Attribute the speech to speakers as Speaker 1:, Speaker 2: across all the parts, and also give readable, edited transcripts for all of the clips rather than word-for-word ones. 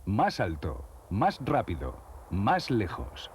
Speaker 1: Más alto, más rápido, más lejos.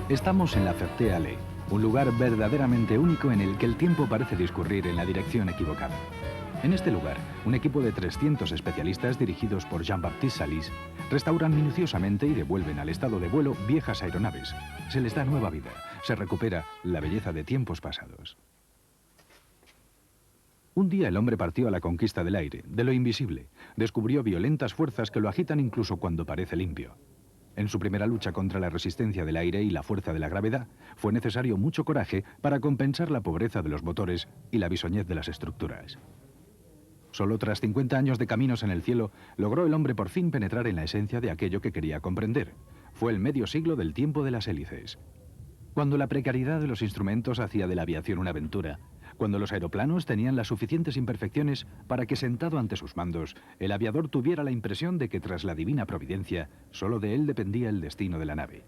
Speaker 1: Estamos en la Ferté-Alais, un lugar verdaderamente único en el que el tiempo parece discurrir en la dirección equivocada. En este lugar, un equipo de 300 especialistas dirigidos por Jean-Baptiste Salis restauran minuciosamente y devuelven al estado de vuelo viejas aeronaves. Se les da nueva vida, se recupera la belleza de tiempos pasados. Un día el hombre partió a la conquista del aire, de lo invisible. Descubrió violentas fuerzas que lo agitan incluso cuando parece limpio. En su primera lucha contra la resistencia del aire y la fuerza de la gravedad, fue necesario mucho coraje para compensar la pobreza de los motores y la bisoñez de las estructuras. Solo tras 50 años de caminos en el cielo, logró el hombre por fin penetrar en la esencia de aquello que quería comprender. Fue el medio siglo del tiempo de las hélices. Cuando la precariedad de los instrumentos hacía de la aviación una aventura, cuando los aeroplanos tenían las suficientes imperfecciones para que sentado ante sus mandos, el aviador tuviera la impresión de que tras la divina providencia, solo de él dependía el destino de la nave.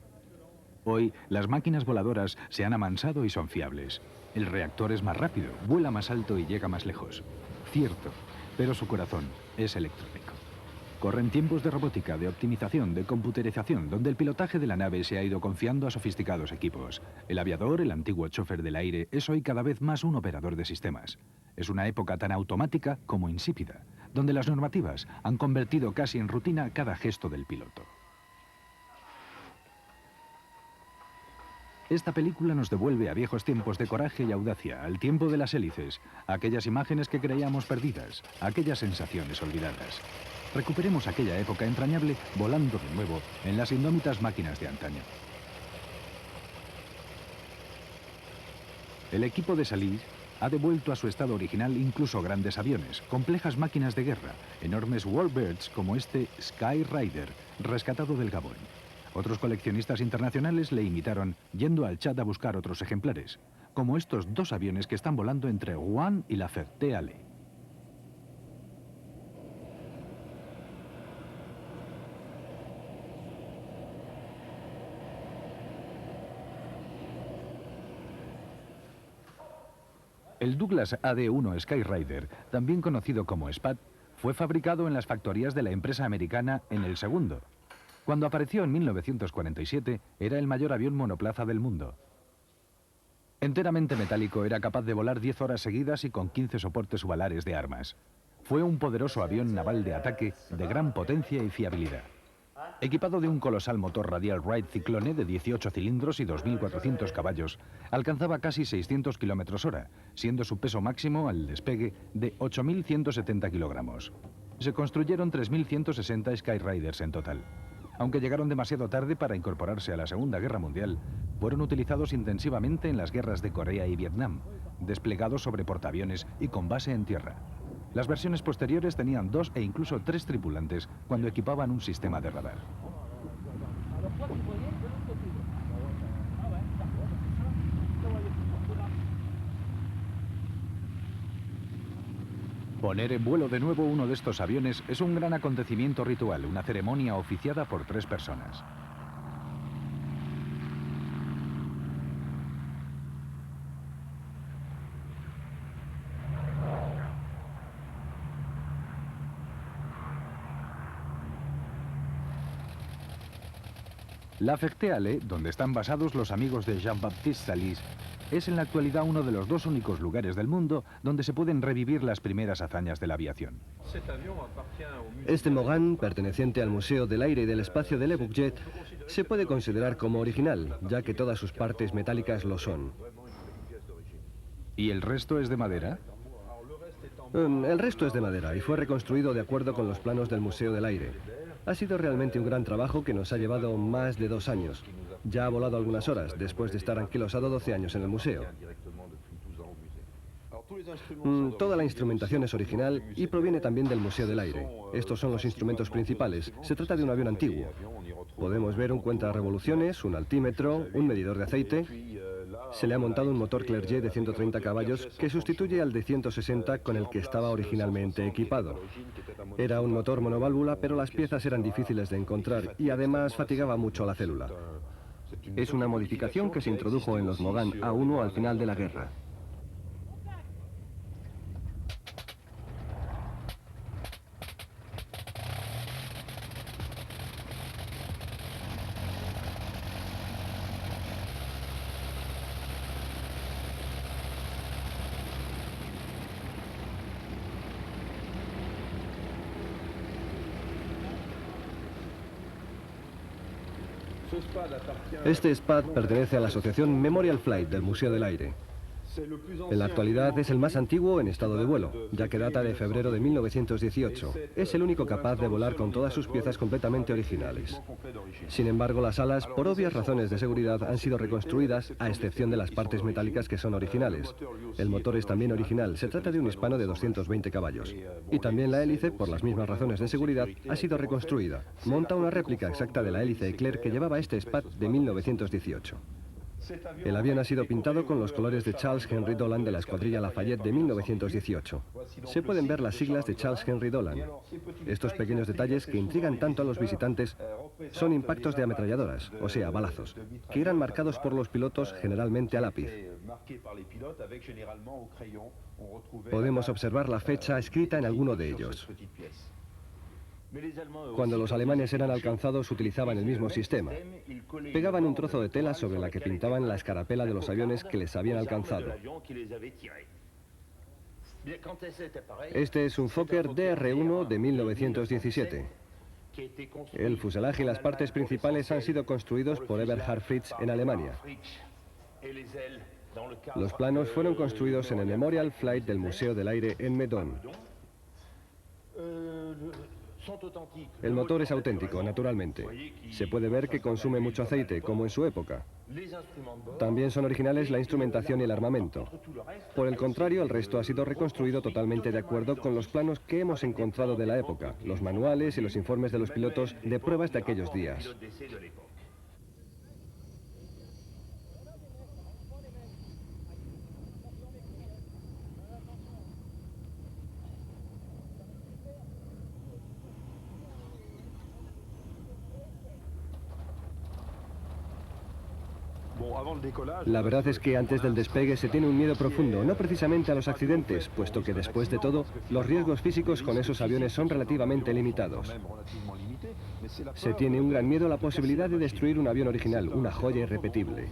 Speaker 1: Hoy, las máquinas voladoras se han amansado y son fiables. El reactor es más rápido, vuela más alto y llega más lejos. Cierto, pero su corazón es electrónico. Corren tiempos de robótica, de optimización, de computerización, donde el pilotaje de la nave se ha ido confiando a sofisticados equipos. El aviador, el antiguo chofer del aire, es hoy cada vez más un operador de sistemas. Es una época tan automática como insípida, donde las normativas han convertido casi en rutina cada gesto del piloto. Esta película nos devuelve a viejos tiempos de coraje y audacia, al tiempo de las hélices, a aquellas imágenes que creíamos perdidas, a aquellas sensaciones olvidadas. Recuperemos aquella época entrañable volando de nuevo en las indómitas máquinas de antaño. El equipo de Salis ha devuelto a su estado original incluso grandes aviones, complejas máquinas de guerra, enormes Warbirds como este Sky Rider, rescatado del Gabón. Otros coleccionistas internacionales le imitaron, yendo al Chad a buscar otros ejemplares, como estos dos aviones que están volando entre Rouen y la Ferté-Alais. El Douglas AD-1 Skyrider, también conocido como SPAT, fue fabricado en las factorías de la empresa americana en el segundo. Cuando apareció en 1947, era el mayor avión monoplaza del mundo. Enteramente metálico, era capaz de volar 10 horas seguidas y con 15 soportes subalares de armas. Fue un poderoso avión naval de ataque de gran potencia y fiabilidad. Equipado de un colosal motor radial Wright Cyclone de 18 cilindros y 2.400 caballos, alcanzaba casi 600 km/h, siendo su peso máximo al despegue de 8.170 kilogramos. Se construyeron 3.160 Skyriders en total. Aunque llegaron demasiado tarde para incorporarse a la Segunda Guerra Mundial, fueron utilizados intensivamente en las guerras de Corea y Vietnam, desplegados sobre portaaviones y con base en tierra. Las versiones posteriores tenían 2 e incluso 3 tripulantes cuando equipaban un sistema de radar. Poner en vuelo de nuevo uno de estos aviones es un gran acontecimiento ritual, una ceremonia oficiada por 3 personas. La Ferté-Alais, donde están basados los amigos de Jean-Baptiste Salis, es en la actualidad uno de los 2 únicos lugares del mundo donde se pueden revivir las primeras hazañas de la aviación.
Speaker 2: Este Morane, perteneciente al Museo del Aire y del Espacio de Le Bourget, se puede considerar como original, ya que todas sus partes metálicas lo son.
Speaker 1: ¿Y el resto es de madera?
Speaker 2: El resto es de madera y fue reconstruido de acuerdo con los planos del Museo del Aire. Ha sido realmente un gran trabajo que nos ha llevado más de 2 años. Ya ha volado algunas horas, después de estar anquilosado 12 años en el museo. Toda la instrumentación es original y proviene también del Museo del Aire. Estos son los instrumentos principales. Se trata de un avión antiguo. Podemos ver un cuentarevoluciones, un altímetro, un medidor de aceite. Se le ha montado un motor Clerget de 130 caballos que sustituye al de 160 con el que estaba originalmente equipado. Era un motor monoválvula, pero las piezas eran difíciles de encontrar y además fatigaba mucho a la célula. Es una modificación que se introdujo en los Mogán A1 al final de la guerra. Este SPAD pertenece a la asociación Memorial Flight del Museo del Aire. En la actualidad es el más antiguo en estado de vuelo, ya que data de febrero de 1918. Es el único capaz de volar con todas sus piezas completamente originales. Sin embargo, las alas, por obvias razones de seguridad, han sido reconstruidas, a excepción de las partes metálicas que son originales. El motor es también original, se trata de un hispano de 220 caballos. Y también la hélice, por las mismas razones de seguridad, ha sido reconstruida. Monta una réplica exacta de la hélice Eclair que llevaba este SPAD de 1918. El avión ha sido pintado con los colores de Charles Henry Dolan de la escuadrilla Lafayette de 1918. Se pueden ver las siglas de Charles Henry Dolan. Estos pequeños detalles que intrigan tanto a los visitantes son impactos de ametralladoras, o sea, balazos, que eran marcados por los pilotos generalmente a lápiz. Podemos observar la fecha escrita en alguno de ellos. Cuando los alemanes eran alcanzados utilizaban el mismo sistema. Pegaban un trozo de tela sobre la que pintaban la escarapela de los aviones que les habían alcanzado. Este es un Fokker DR-1 de 1917. El fuselaje y las partes principales han sido construidos por Eberhard Fritz en Alemania. Los planos fueron construidos en el Memorial Flight del Museo del Aire en Meudon. El motor es auténtico, naturalmente. Se puede ver que consume mucho aceite, como en su época. También son originales la instrumentación y el armamento. Por el contrario, el resto ha sido reconstruido totalmente de acuerdo con los planos que hemos encontrado de la época, los manuales y los informes de los pilotos de pruebas de aquellos días. La verdad es que antes del despegue se tiene un miedo profundo, no precisamente a los accidentes, puesto que después de todo, los riesgos físicos con esos aviones son relativamente limitados. Se tiene un gran miedo a la posibilidad de destruir un avión original, una joya irrepetible.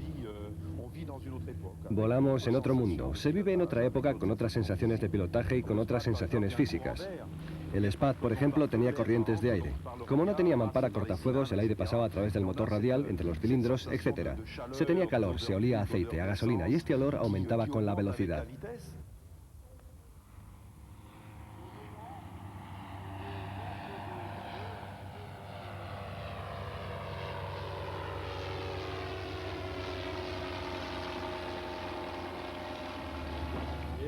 Speaker 2: Volamos en otro mundo, se vive en otra época con otras sensaciones de pilotaje y con otras sensaciones físicas. El SPAD, por ejemplo, tenía corrientes de aire. Como no tenía mampara cortafuegos, el aire pasaba a través del motor radial, entre los cilindros, etc. Se tenía calor, se olía a aceite, a gasolina, y este olor aumentaba con la velocidad.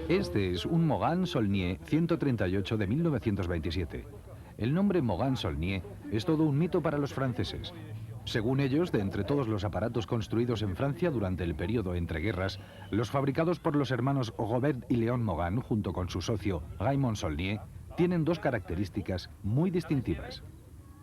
Speaker 1: Este es un Mogán Saulnier 138 de 1927. El nombre Mogán Saulnier es todo un mito para los franceses. Según ellos, de entre todos los aparatos construidos en Francia durante el periodo entre guerras, los fabricados por los hermanos Robert y Léon Mogán, junto con su socio Raymond Saulnier, tienen dos características muy distintivas.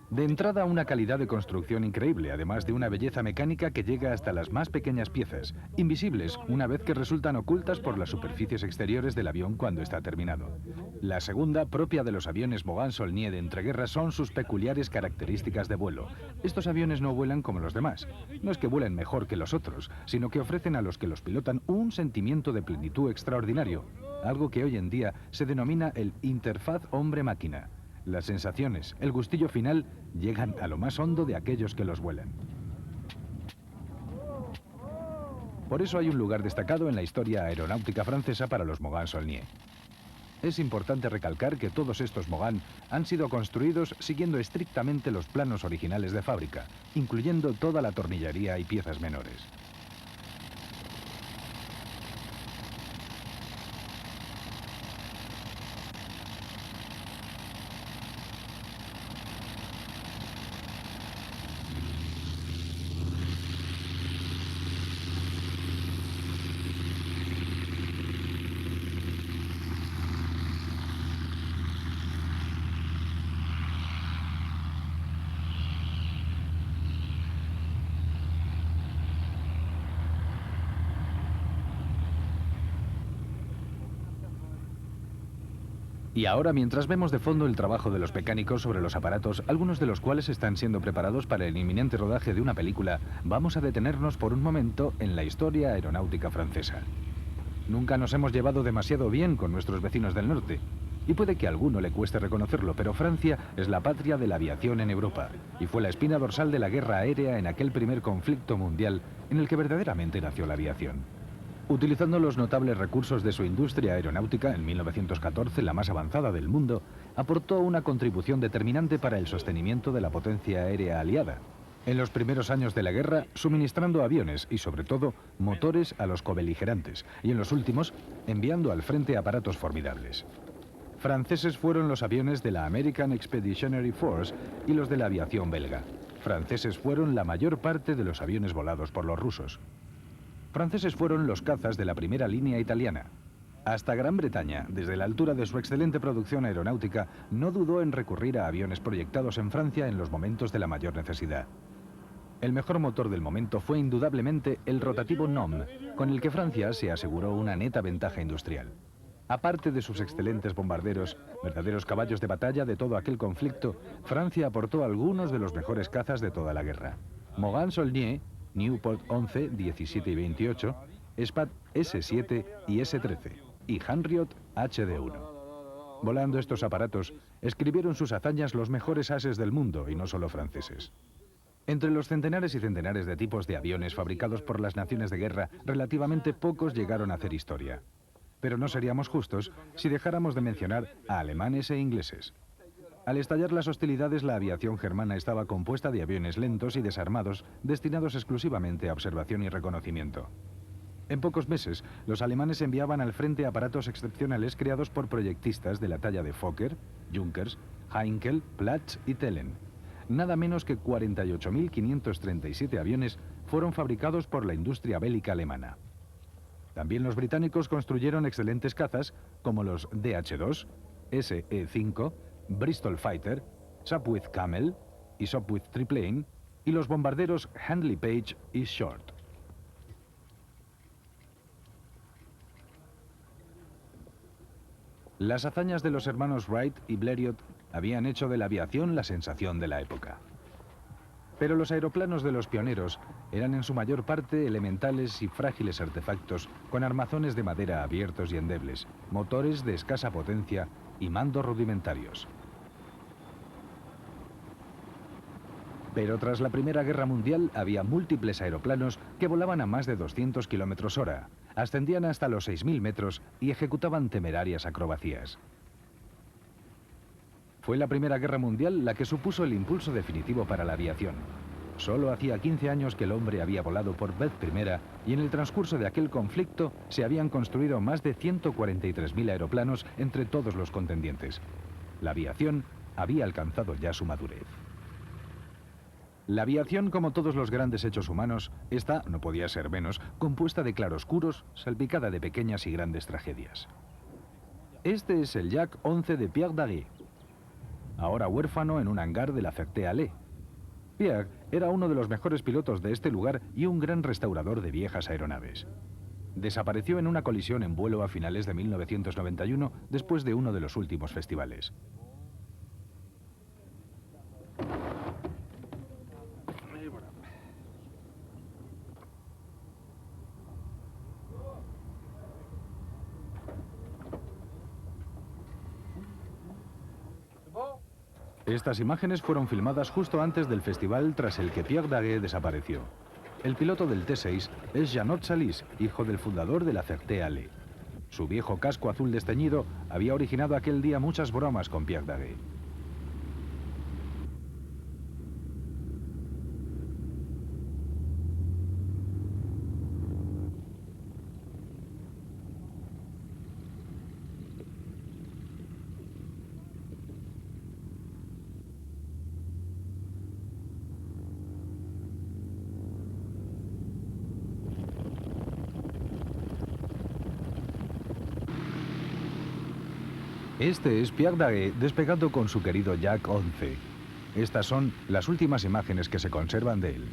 Speaker 1: De entrada, una calidad de construcción increíble, además de una belleza mecánica que llega hasta las más pequeñas piezas, invisibles una vez que resultan ocultas por las superficies exteriores del avión cuando está terminado. La segunda, propia de los aviones Mogán Saulnier de entreguerras, son sus peculiares características de vuelo. Estos aviones no vuelan como los demás. No es que vuelen mejor que los otros, sino que ofrecen a los que los pilotan un sentimiento de plenitud extraordinario, algo que hoy en día se denomina el interfaz hombre-máquina. Las sensaciones, el gustillo final, llegan a lo más hondo de aquellos que los vuelan. Por eso hay un lugar destacado en la historia aeronáutica francesa para los Mogán Saulnier. Es importante recalcar que todos estos Mogán han sido construidos siguiendo estrictamente los planos originales de fábrica, incluyendo toda la tornillería y piezas menores. Y ahora, mientras vemos de fondo el trabajo de los mecánicos sobre los aparatos, algunos de los cuales están siendo preparados para el inminente rodaje de una película, vamos a detenernos por un momento en la historia aeronáutica francesa. Nunca nos hemos llevado demasiado bien con nuestros vecinos del norte, y puede que a alguno le cueste reconocerlo, pero Francia es la patria de la aviación en Europa, y fue la espina dorsal de la guerra aérea en aquel primer conflicto mundial en el que verdaderamente nació la aviación. Utilizando los notables recursos de su industria aeronáutica, en 1914, la más avanzada del mundo, aportó una contribución determinante para el sostenimiento de la potencia aérea aliada. En los primeros años de la guerra, suministrando aviones y, sobre todo, motores a los cobeligerantes, y en los últimos, enviando al frente aparatos formidables. Franceses fueron los aviones de la American Expeditionary Force y los de la aviación belga. Franceses fueron la mayor parte de los aviones volados por los rusos. Franceses fueron los cazas de la primera línea italiana. Hasta Gran Bretaña, desde la altura de su excelente producción aeronáutica, no dudó en recurrir a aviones proyectados en Francia en los momentos de la mayor necesidad. El mejor motor del momento fue indudablemente el rotativo NOM, con el que Francia se aseguró una neta ventaja industrial. Aparte de sus excelentes bombarderos, verdaderos caballos de batalla de todo aquel conflicto, Francia aportó algunos de los mejores cazas de toda la guerra. Morgan-Saulnier, Nieuport 11, 17 y 28, Spad S7 y S13 y Hanriot HD1. Volando estos aparatos, escribieron sus hazañas los mejores ases del mundo, y no solo franceses. Entre los centenares y centenares de tipos de aviones fabricados por las naciones de guerra, relativamente pocos llegaron a hacer historia. Pero no seríamos justos si dejáramos de mencionar a alemanes e ingleses. Al estallar las hostilidades, la aviación germana estaba compuesta de aviones lentos y desarmados, destinados exclusivamente a observación y reconocimiento. En pocos meses, los alemanes enviaban al frente aparatos excepcionales creados por proyectistas de la talla de Fokker, Junkers, Heinkel, Platz y Telen. Nada menos que 48.537 aviones fueron fabricados por la industria bélica alemana. También los británicos construyeron excelentes cazas como los DH-2, SE-5, Bristol Fighter, Sopwith Camel y Sopwith Triplane, y los bombarderos Handley Page y Short. Las hazañas de los hermanos Wright y Blériot habían hecho de la aviación la sensación de la época. Pero los aeroplanos de los pioneros eran en su mayor parte elementales y frágiles artefactos con armazones de madera abiertos y endebles, motores de escasa potencia y mandos rudimentarios. Pero tras la Primera Guerra Mundial había múltiples aeroplanos que volaban a más de 200 km/h, ascendían hasta los 6.000 metros y ejecutaban temerarias acrobacias. Fue la Primera Guerra Mundial la que supuso el impulso definitivo para la aviación. Solo hacía 15 años que el hombre había volado por vez primera y en el transcurso de aquel conflicto se habían construido más de 143.000 aeroplanos entre todos los contendientes. La aviación había alcanzado ya su madurez. La aviación, como todos los grandes hechos humanos, está, no podía ser menos, compuesta de claroscuros, salpicada de pequeñas y grandes tragedias. Este es el Yak 11 de Pierre Daguet, ahora huérfano en un hangar de la Ferté-Alais. Pierre era uno de los mejores pilotos de este lugar y un gran restaurador de viejas aeronaves. Desapareció en una colisión en vuelo a finales de 1991 después de uno de los últimos festivales. Estas imágenes fueron filmadas justo antes del festival tras el que Pierre Daguet desapareció. El piloto del T-6 es Jeannot Salis, hijo del fundador de la Ferté-Alais. Su viejo casco azul desteñido había originado aquel día muchas bromas con Pierre Daguet. Este es Pierre Daguet despegando con su querido Yak 11. Estas son las últimas imágenes que se conservan de él.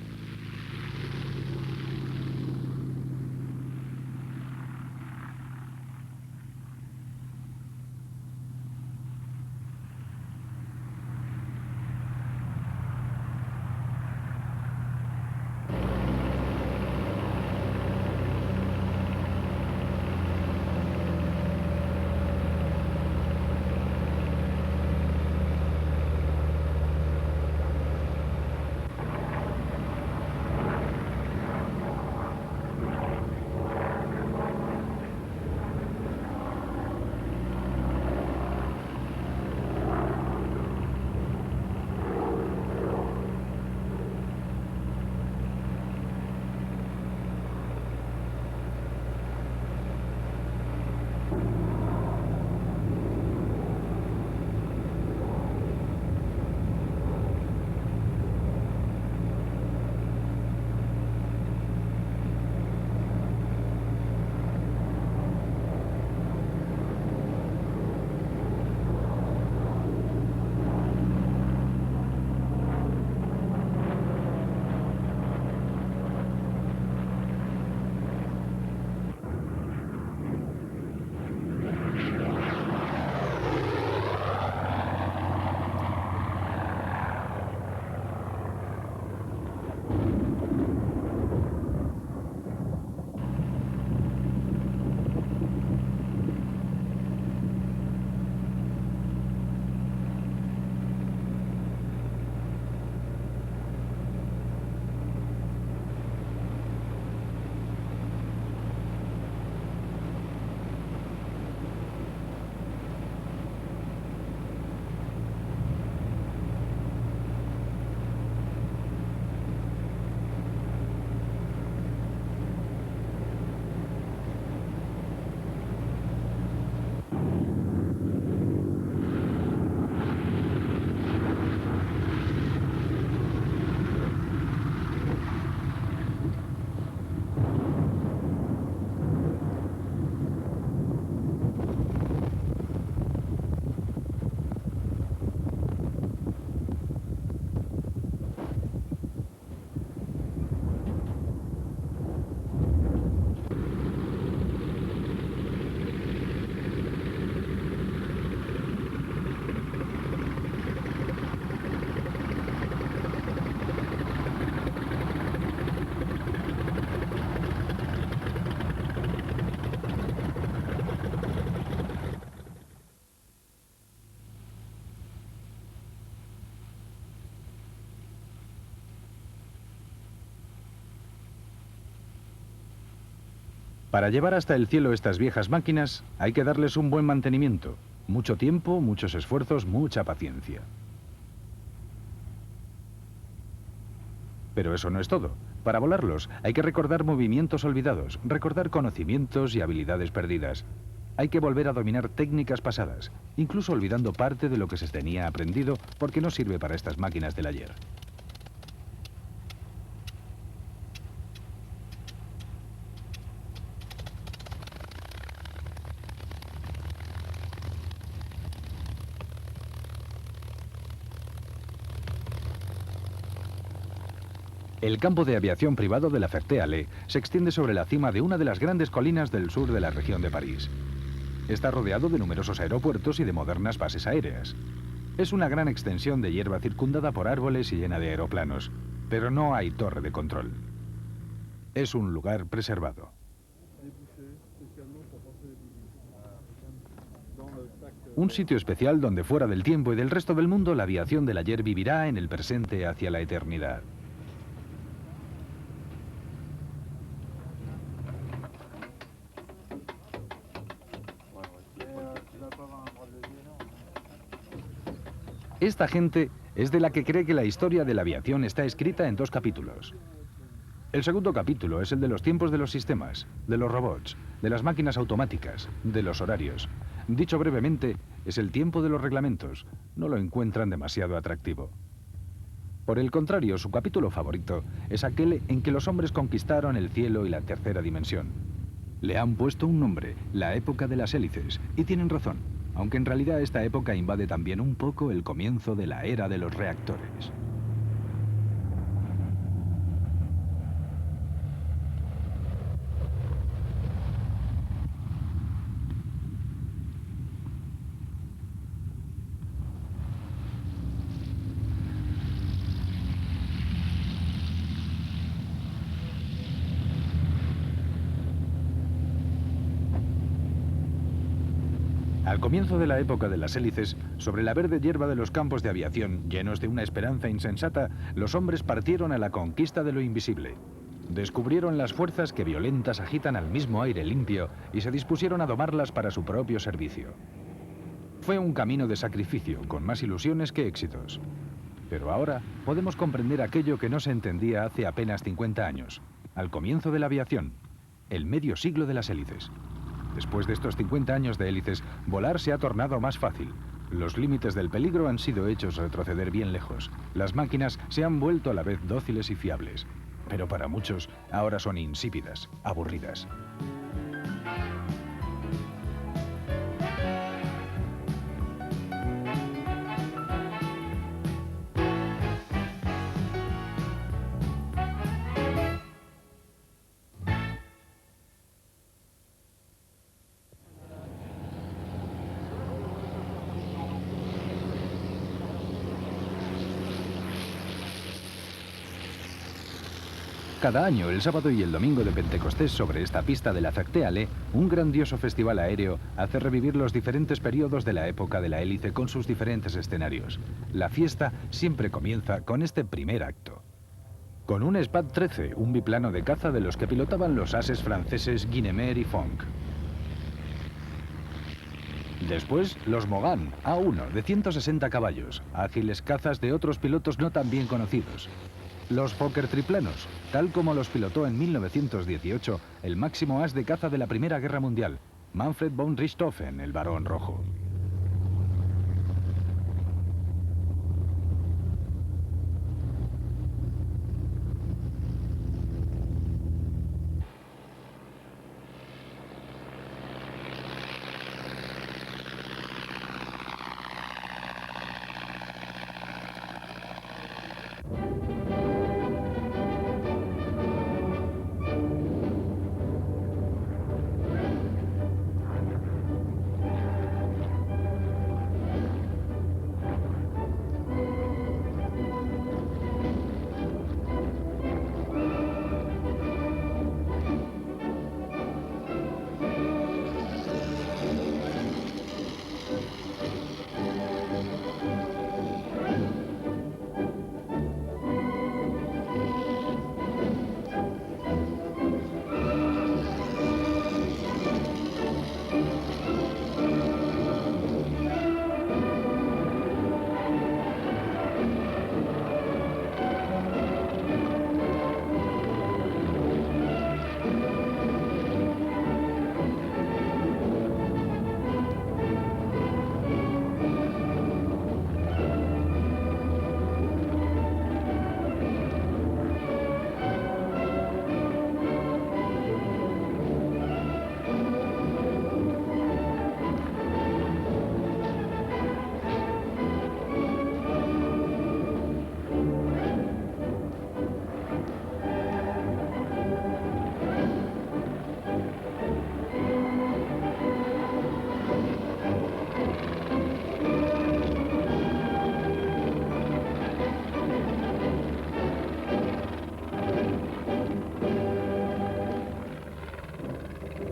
Speaker 1: Para llevar hasta el cielo estas viejas máquinas hay que darles un buen mantenimiento, mucho tiempo, muchos esfuerzos, mucha paciencia. Pero eso no es todo. Para volarlos hay que recordar movimientos olvidados, recordar conocimientos y habilidades perdidas. Hay que volver a dominar técnicas pasadas, incluso olvidando parte de lo que se tenía aprendido porque no sirve para estas máquinas del ayer. El campo de aviación privado de La Ferté-Alais se extiende sobre la cima de una de las grandes colinas del sur de la región de París. Está rodeado de numerosos aeropuertos y de modernas bases aéreas. Es una gran extensión de hierba circundada por árboles y llena de aeroplanos, pero no hay torre de control. Es un lugar preservado. Un sitio especial donde fuera del tiempo y del resto del mundo la aviación del ayer vivirá en el presente hacia la eternidad. Esta gente es de la que cree que la historia de la aviación está escrita en 2 capítulos. El segundo capítulo es el de los tiempos de los sistemas, de los robots, de las máquinas automáticas, de los horarios. Dicho brevemente, es el tiempo de los reglamentos. No lo encuentran demasiado atractivo. Por el contrario, su capítulo favorito es aquel en que los hombres conquistaron el cielo y la tercera dimensión. Le han puesto un nombre, la época de las hélices, y tienen razón, aunque en realidad esta época invade también un poco el comienzo de la era de los reactores. Al comienzo de la época de las hélices, sobre la verde hierba de los campos de aviación, llenos de una esperanza insensata, los hombres partieron a la conquista de lo invisible. Descubrieron las fuerzas que violentas agitan al mismo aire limpio y se dispusieron a domarlas para su propio servicio. Fue un camino de sacrificio, con más ilusiones que éxitos. Pero ahora podemos comprender aquello que no se entendía hace apenas 50 años, al comienzo de la aviación, el medio siglo de las hélices. Después de estos 50 años de hélices, volar se ha tornado más fácil. Los límites del peligro han sido hechos retroceder bien lejos. Las máquinas se han vuelto a la vez dóciles y fiables. Pero para muchos, ahora son insípidas, aburridas. Cada año, el sábado y el domingo de Pentecostés, sobre esta pista de la Zactéale, un grandioso festival aéreo hace revivir los diferentes periodos de la época de la hélice con sus diferentes escenarios. La fiesta siempre comienza con este primer acto. Con un Spad 13, un biplano de caza de los que pilotaban los ases franceses Guinemer y Fonck. Después, los Mogan A1 de 160 caballos, ágiles cazas de otros pilotos no tan bien conocidos. Los Fokker triplanos, tal como los pilotó en 1918 el máximo as de caza de la Primera Guerra Mundial, Manfred von Richthofen, el Barón Rojo.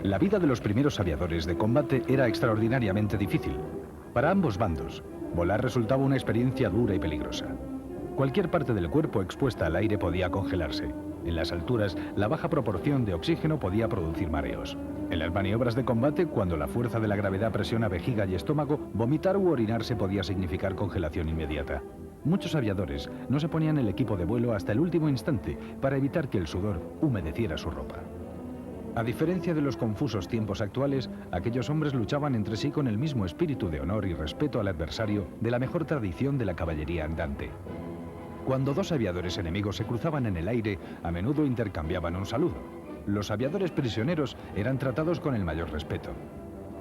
Speaker 1: La vida de los primeros aviadores de combate era extraordinariamente difícil. Para ambos bandos, volar resultaba una experiencia dura y peligrosa. Cualquier parte del cuerpo expuesta al aire podía congelarse. En las alturas, la baja proporción de oxígeno podía producir mareos. En las maniobras de combate, cuando la fuerza de la gravedad presiona vejiga y estómago, vomitar u orinarse podía significar congelación inmediata. Muchos aviadores no se ponían el equipo de vuelo hasta el último instante para evitar que el sudor humedeciera su ropa. A diferencia de los confusos tiempos actuales, aquellos hombres luchaban entre sí con el mismo espíritu de honor y respeto al adversario de la mejor tradición de la caballería andante. Cuando dos aviadores enemigos se cruzaban en el aire, a menudo intercambiaban un saludo. Los aviadores prisioneros eran tratados con el mayor respeto.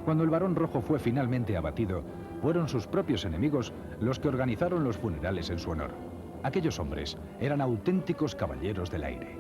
Speaker 1: Cuando el Barón Rojo fue finalmente abatido, fueron sus propios enemigos los que organizaron los funerales en su honor. Aquellos hombres eran auténticos caballeros del aire.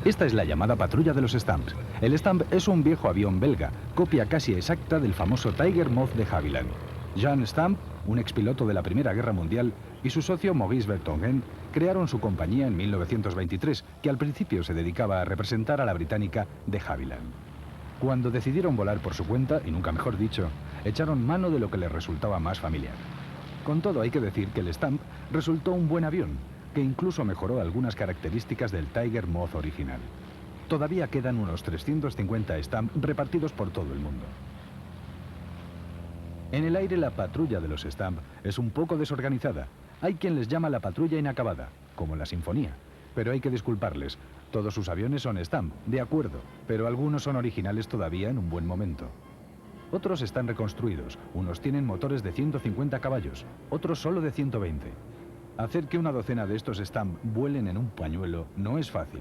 Speaker 1: Esta es la llamada patrulla de los Stamps. El Stamp es un viejo avión belga, copia casi exacta del famoso Tiger Moth de Havilland. Jean Stamp, un expiloto de la Primera Guerra Mundial, y su socio Maurice Bertongen crearon su compañía en 1923, que al principio se dedicaba a representar a la británica de Havilland. Cuando decidieron volar por su cuenta, y nunca mejor dicho, echaron mano de lo que les resultaba más familiar. Con todo, hay que decir que el Stamp resultó un buen avión, que incluso mejoró algunas características del Tiger Moth original. Todavía quedan unos 350 Stamp repartidos por todo el mundo. En el aire, la patrulla de los Stamp es un poco desorganizada. Hay quien les llama la patrulla inacabada, como la Sinfonía. Pero hay que disculparles, todos sus aviones son Stamp, de acuerdo, pero algunos son originales todavía en un buen momento. Otros están reconstruidos, unos tienen motores de 150 caballos, otros solo de 120. Hacer que una docena de estos Stamp vuelen en un pañuelo no es fácil.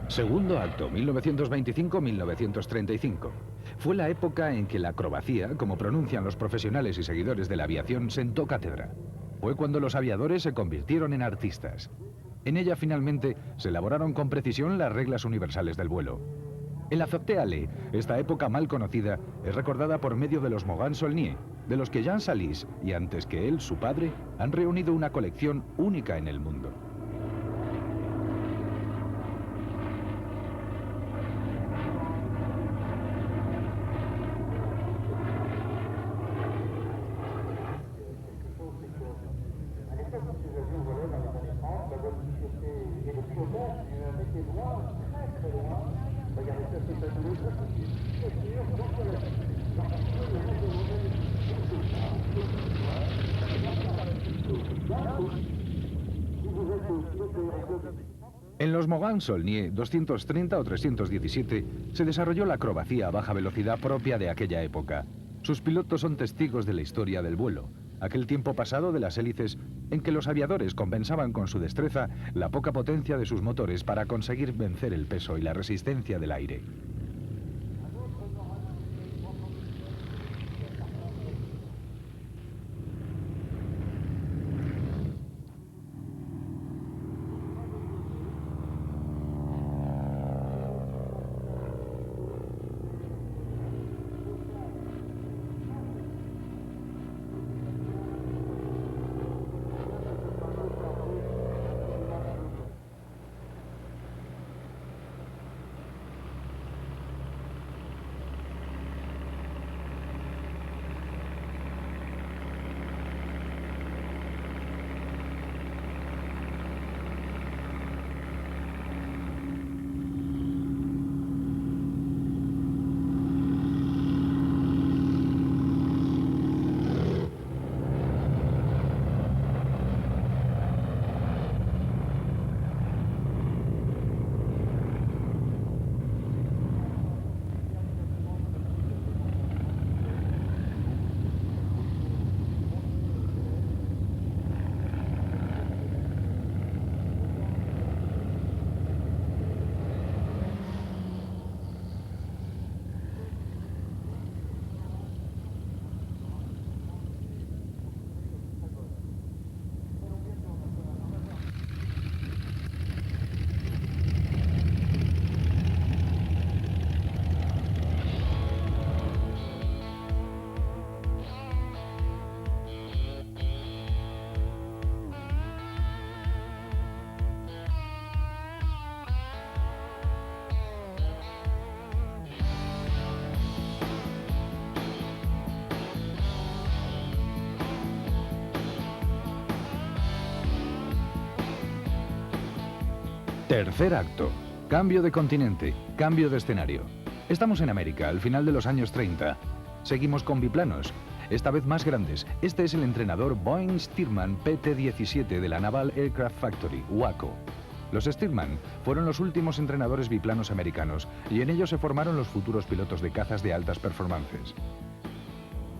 Speaker 1: Segundo acto, 1925-1935. Fue la época en que la acrobacía, como pronuncian los profesionales y seguidores de la aviación, sentó cátedra. Fue cuando los aviadores se convirtieron en artistas. En ella finalmente se elaboraron con precisión las reglas universales del vuelo. En la Azotea Alley, esta época mal conocida, es recordada por medio de los Morgan-Saulnier, de los que Jean Salis y antes que él, su padre, han reunido una colección única en el mundo. En los Morgan-Saulnier 230 o 317 se desarrolló la acrobacía a baja velocidad propia de aquella época. Sus pilotos son testigos de la historia del vuelo. Aquel tiempo pasado de las hélices en que los aviadores compensaban con su destreza la poca potencia de sus motores para conseguir vencer el peso y la resistencia del aire. Tercer acto. Cambio de continente, cambio de escenario. Estamos en América, al final de los años 30. Seguimos con biplanos, esta vez más grandes. Este es el entrenador Boeing Stearman PT-17 de la Naval Aircraft Factory, Waco. Los Stearman fueron los últimos entrenadores biplanos americanos y en ellos se formaron los futuros pilotos de cazas de altas performances.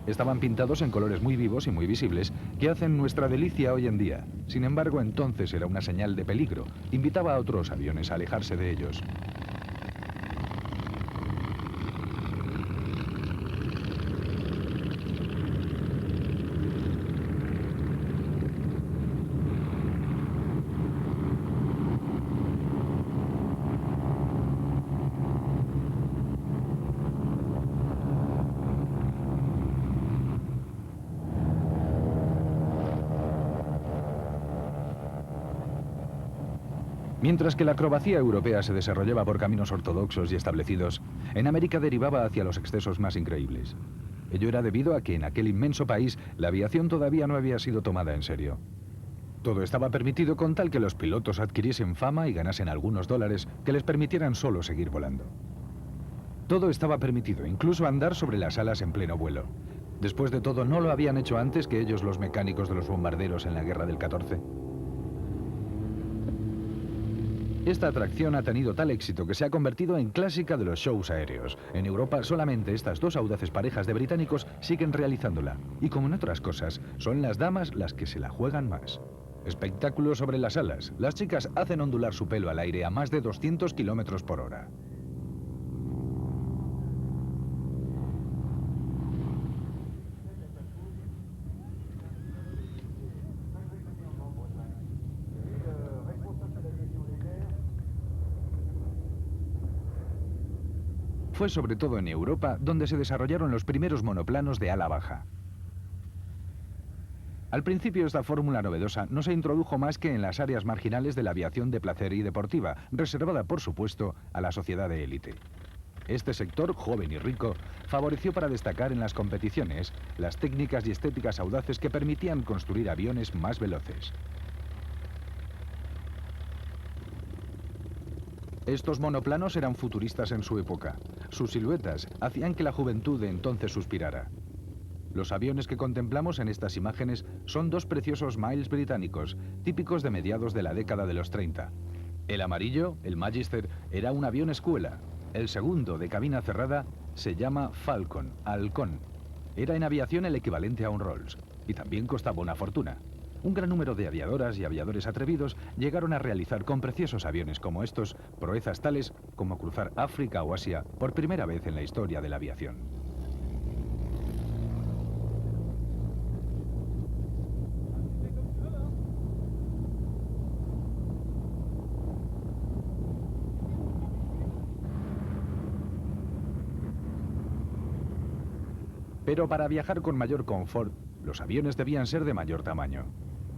Speaker 1: Estaban pintados en colores muy vivos y muy visibles que hacen nuestra delicia hoy en día. Sin embargo, entonces era una señal de peligro. Invitaba a otros aviones a alejarse de ellos. Mientras que la acrobacía europea se desarrollaba por caminos ortodoxos y establecidos, en América derivaba hacia los excesos más increíbles. Ello era debido a que en aquel inmenso país la aviación todavía no había sido tomada en serio. Todo estaba permitido con tal que los pilotos adquiriesen fama y ganasen algunos dólares que les permitieran solo seguir volando. Todo estaba permitido, incluso andar sobre las alas en pleno vuelo. Después de todo, ¿no lo habían hecho antes que ellos los mecánicos de los bombarderos en la guerra del 14? Esta atracción ha tenido tal éxito que se ha convertido en clásica de los shows aéreos. En Europa solamente estas dos audaces parejas de británicos siguen realizándola. Y como en otras cosas, son las damas las que se la juegan más. Espectáculo sobre las alas. Las chicas hacen ondular su pelo al aire a más de 200 kilómetros por hora. Fue sobre todo en Europa donde se desarrollaron los primeros monoplanos de ala baja. Al principio esta fórmula novedosa no se introdujo más que en las áreas marginales de la aviación de placer y deportiva, reservada por supuesto a la sociedad de élite. Este sector, joven y rico, favoreció para destacar en las competiciones las técnicas y estéticas audaces que permitían construir aviones más veloces. Estos monoplanos eran futuristas en su época. Sus siluetas hacían que la juventud de entonces suspirara. Los aviones que contemplamos en estas imágenes son dos preciosos Miles británicos, típicos de mediados de la década de los 30. El amarillo, el Magister, era un avión escuela. El segundo, de cabina cerrada, se llama Falcon, Halcón. Era en aviación el equivalente a un Rolls. y también costaba una fortuna. Un gran número de aviadoras y aviadores atrevidos llegaron a realizar con preciosos aviones como estos proezas tales como cruzar África o Asia por primera vez en la historia de la aviación. Pero para viajar con mayor confort, los aviones debían ser de mayor tamaño.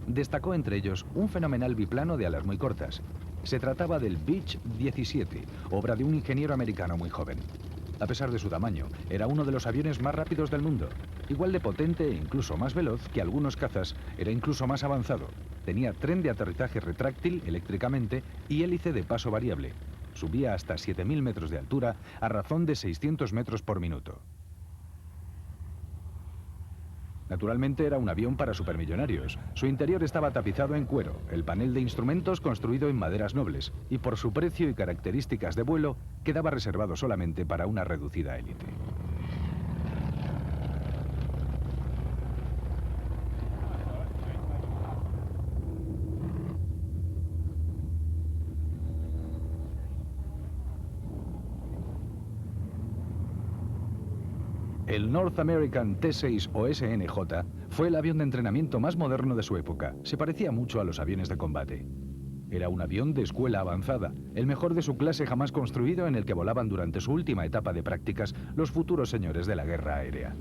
Speaker 1: Destacó entre ellos un fenomenal biplano de alas muy cortas. Se trataba del Beech 17, obra de un ingeniero americano muy joven. A pesar de su tamaño, era uno de los aviones más rápidos del mundo. Igual de potente e incluso más veloz que algunos cazas, era incluso más avanzado. Tenía tren de aterrizaje retráctil eléctricamente y hélice de paso variable. Subía hasta 7.000 metros de altura a razón de 600 metros por minuto. Naturalmente era un avión para supermillonarios. Su interior estaba tapizado en cuero, el panel de instrumentos construido en maderas nobles, y por su precio y características de vuelo, quedaba reservado solamente para una reducida élite. El North American T-6 o SNJ fue el avión de entrenamiento más moderno de su época. Se parecía mucho a los aviones de combate. Era un avión de escuela avanzada, el mejor de su clase jamás construido, en el que volaban durante su última etapa de prácticas los futuros señores de la guerra aérea.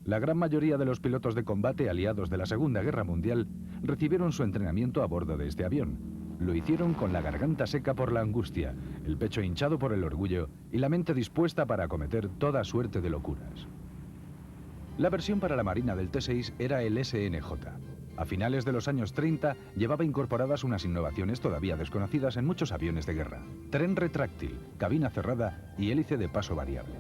Speaker 1: La gran mayoría de los pilotos de combate aliados de la Segunda Guerra Mundial recibieron su entrenamiento a bordo de este avión. Lo hicieron con la garganta seca por la angustia, el pecho hinchado por el orgullo y la mente dispuesta para acometer toda suerte de locuras. La versión para la Marina del T-6 era el SNJ. A finales de los años 30 llevaba incorporadas unas innovaciones todavía desconocidas en muchos aviones de guerra: tren retráctil, cabina cerrada y hélice de paso variable.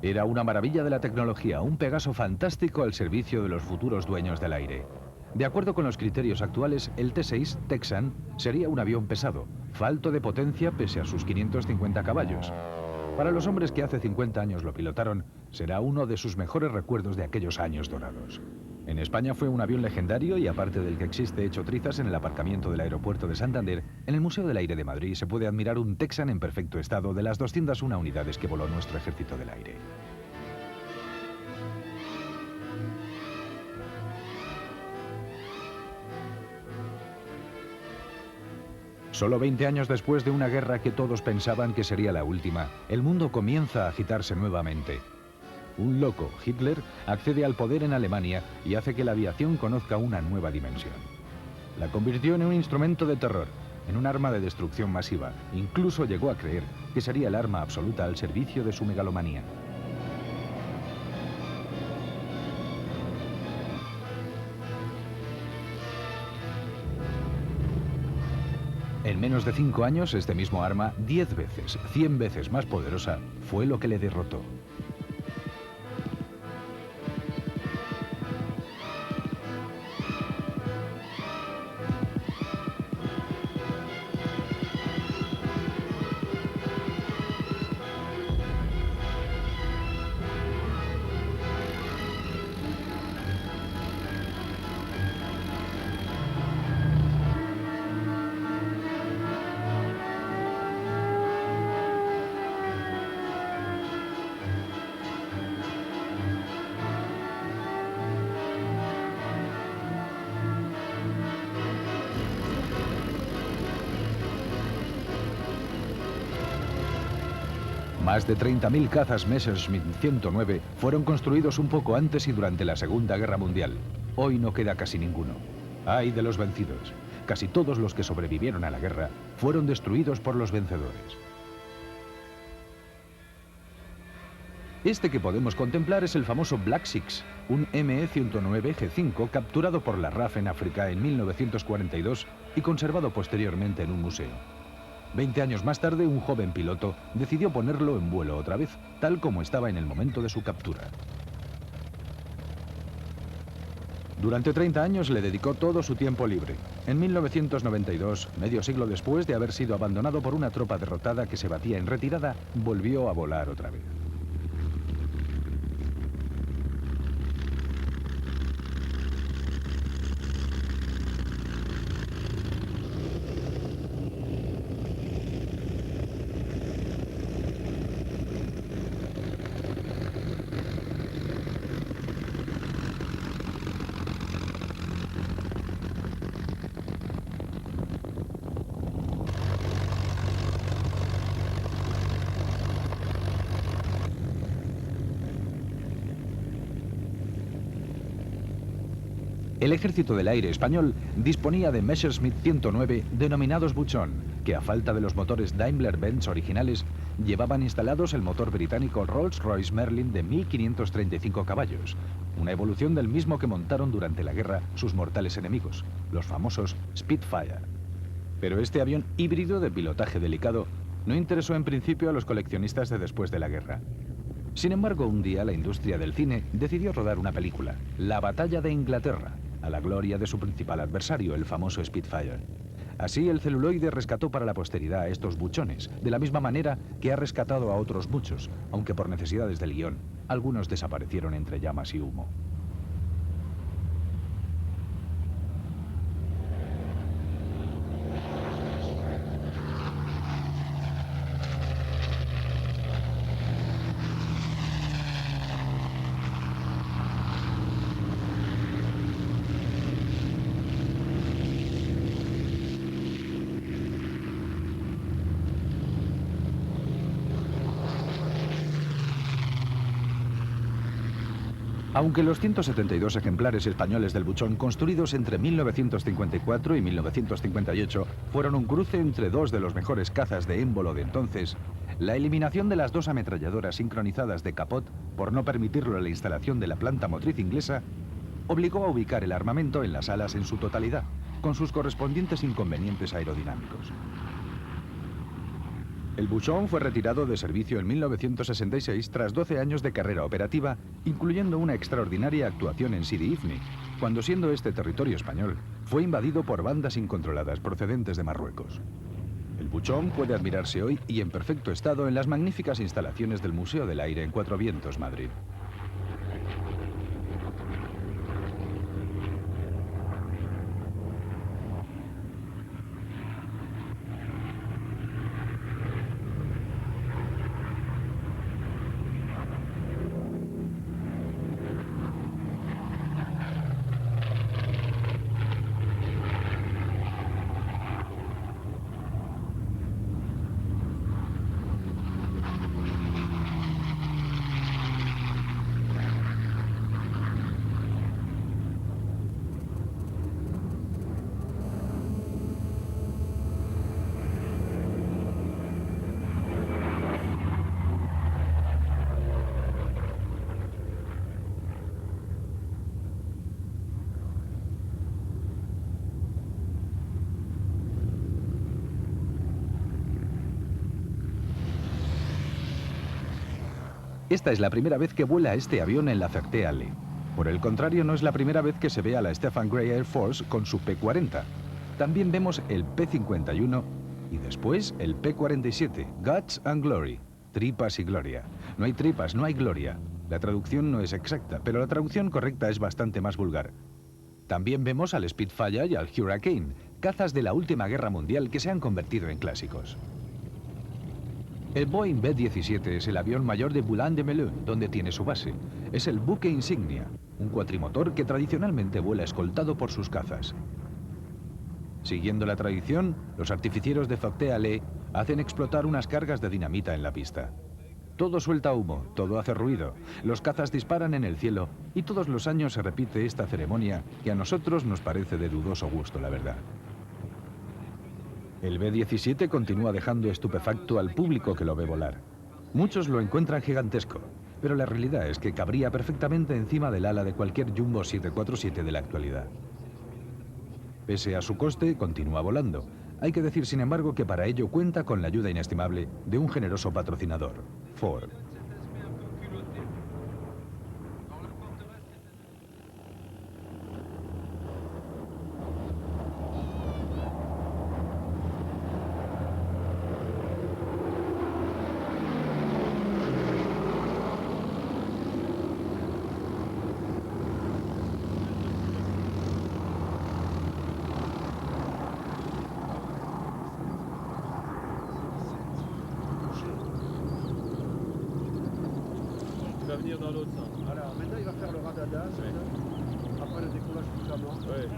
Speaker 1: Era una maravilla de la tecnología, un Pegaso fantástico al servicio de los futuros dueños del aire. De acuerdo con los criterios actuales, el T-6 Texan sería un avión pesado, falto de potencia pese a sus 550 caballos. Para los hombres que hace 50 años lo pilotaron, será uno de sus mejores recuerdos de aquellos años dorados. En España fue un avión legendario y, aparte del que existe hecho trizas en el aparcamiento del aeropuerto de Santander, en el Museo del Aire de Madrid se puede admirar un Texan en perfecto estado de las 201 unidades que voló nuestro Ejército del Aire. Solo 20 años después de una guerra que todos pensaban que sería la última, el mundo comienza a agitarse nuevamente. Un loco, Hitler, accede al poder en Alemania y hace que la aviación conozca una nueva dimensión. La convirtió en un instrumento de terror, en un arma de destrucción masiva. Incluso llegó a creer que sería el arma absoluta al servicio de su megalomanía. En menos de 5 años, este mismo arma, 10 veces, 100 veces más poderosa, fue lo que le derrotó. Más de 30.000 cazas Messerschmitt 109 fueron construidos un poco antes y durante la Segunda Guerra Mundial. Hoy no queda casi ninguno. ¡Ay de los vencidos! Casi todos los que sobrevivieron a la guerra fueron destruidos por los vencedores. Este que podemos contemplar es el famoso Black Six, un ME-109 G5 capturado por la RAF en África en 1942 y conservado posteriormente en un museo. 20 años más tarde, un joven piloto decidió ponerlo en vuelo otra vez, tal como estaba en el momento de su captura. Durante 30 años le dedicó todo su tiempo libre. En 1992, medio siglo después de haber sido abandonado por una tropa derrotada que se batía en retirada, volvió a volar otra vez. El Ejército del Aire español disponía de Messerschmitt 109 denominados Buchón, que a falta de los motores Daimler-Benz originales, llevaban instalados el motor británico Rolls-Royce Merlin de 1535 caballos, una evolución del mismo que montaron durante la guerra sus mortales enemigos, los famosos Spitfire. Pero este avión híbrido de pilotaje delicado no interesó en principio a los coleccionistas de después de la guerra. Sin embargo, un día la industria del cine decidió rodar una película, La Batalla de Inglaterra, a la gloria de su principal adversario, el famoso Spitfire. Así, el celuloide rescató para la posteridad a estos buchones, de la misma manera que ha rescatado a otros muchos, aunque por necesidades del guión, algunos desaparecieron entre llamas y humo. Aunque los 172 ejemplares españoles del Buchón construidos entre 1954 y 1958 fueron un cruce entre dos de los mejores cazas de émbolo de entonces, la eliminación de las dos ametralladoras sincronizadas de capot, por no permitirlo a la instalación de la planta motriz inglesa, obligó a ubicar el armamento en las alas en su totalidad, con sus correspondientes inconvenientes aerodinámicos. El Buchón fue retirado de servicio en 1966 tras 12 años de carrera operativa, incluyendo una extraordinaria actuación en Sidi Ifni, cuando, siendo este territorio español, fue invadido por bandas incontroladas procedentes de Marruecos. El Buchón puede admirarse hoy y en perfecto estado en las magníficas instalaciones del Museo del Aire en Cuatro Vientos, Madrid. Esta es la primera vez que vuela este avión en la Ferté-Alais. Por el contrario, no es la primera vez que se ve a la Stephen Gray Air Force con su P-40. También vemos el P-51 y después el P-47, Guts and Glory, tripas y gloria. No hay tripas, no hay gloria. La traducción no es exacta, pero la traducción correcta es bastante más vulgar. También vemos al Spitfire y al Hurricane, cazas de la última guerra mundial que se han convertido en clásicos. El Boeing B-17 es el avión mayor de Boulogne-de-Melun, donde tiene su base. Es el buque insignia, un cuatrimotor que tradicionalmente vuela escoltado por sus cazas. Siguiendo la tradición, los artificieros de Ferté-Alais hacen explotar unas cargas de dinamita en la pista. Todo suelta humo, todo hace ruido, los cazas disparan en el cielo y todos los años se repite esta ceremonia que a nosotros nos parece de dudoso gusto, la verdad. El B-17 continúa dejando estupefacto al público que lo ve volar. Muchos lo encuentran gigantesco, pero la realidad es que cabría perfectamente encima del ala de cualquier Jumbo 747 de la actualidad. Pese a su coste, continúa volando. Hay que decir, sin embargo, que para ello cuenta con la ayuda inestimable de un generoso patrocinador, Ford.
Speaker 3: Il va venir dans l'autre sens.
Speaker 4: Voilà, maintenant il va faire le radadas, après le décollage du flamand.
Speaker 3: Ouais.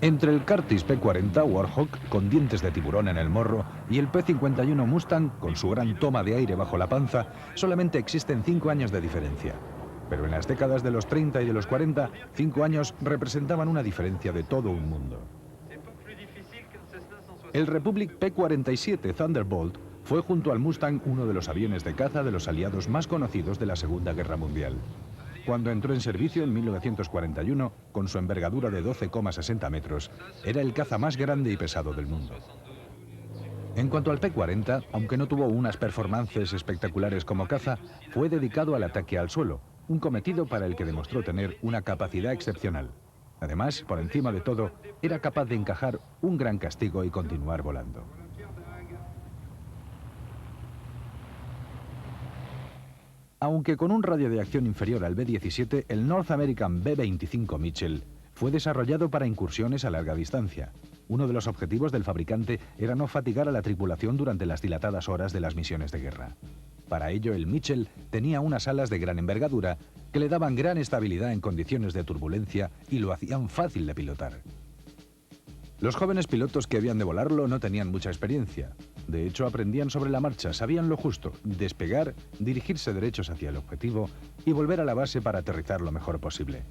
Speaker 1: Entre el Curtiss P40 Warhawk con dientes de tiburón en el morro y el P51 Mustang con su gran toma de aire bajo la panza, solamente existen 5 años de diferencia. Pero en las décadas de los 30 y de los 40, 5 años representaban una diferencia de todo un mundo. El Republic P-47 Thunderbolt fue junto al Mustang uno de los aviones de caza de los aliados más conocidos de la Segunda Guerra Mundial. Cuando entró en servicio en 1941, con su envergadura de 12,60 metros, era el caza más grande y pesado del mundo. En cuanto al P-40, aunque no tuvo unas performances espectaculares como caza, fue dedicado al ataque al suelo, un cometido para el que demostró tener una capacidad excepcional. Además, por encima de todo, era capaz de encajar un gran castigo y continuar volando. Aunque con un radio de acción inferior al B-17, el North American B-25 Mitchell fue desarrollado para incursiones a larga distancia. Uno de los objetivos del fabricante era no fatigar a la tripulación durante las dilatadas horas de las misiones de guerra. Para ello, el Mitchell tenía unas alas de gran envergadura que le daban gran estabilidad en condiciones de turbulencia y lo hacían fácil de pilotar. Los jóvenes pilotos que habían de volarlo no tenían mucha experiencia. De hecho, aprendían sobre la marcha, sabían lo justo: despegar, dirigirse derechos hacia el objetivo y volver a la base para aterrizar lo mejor posible.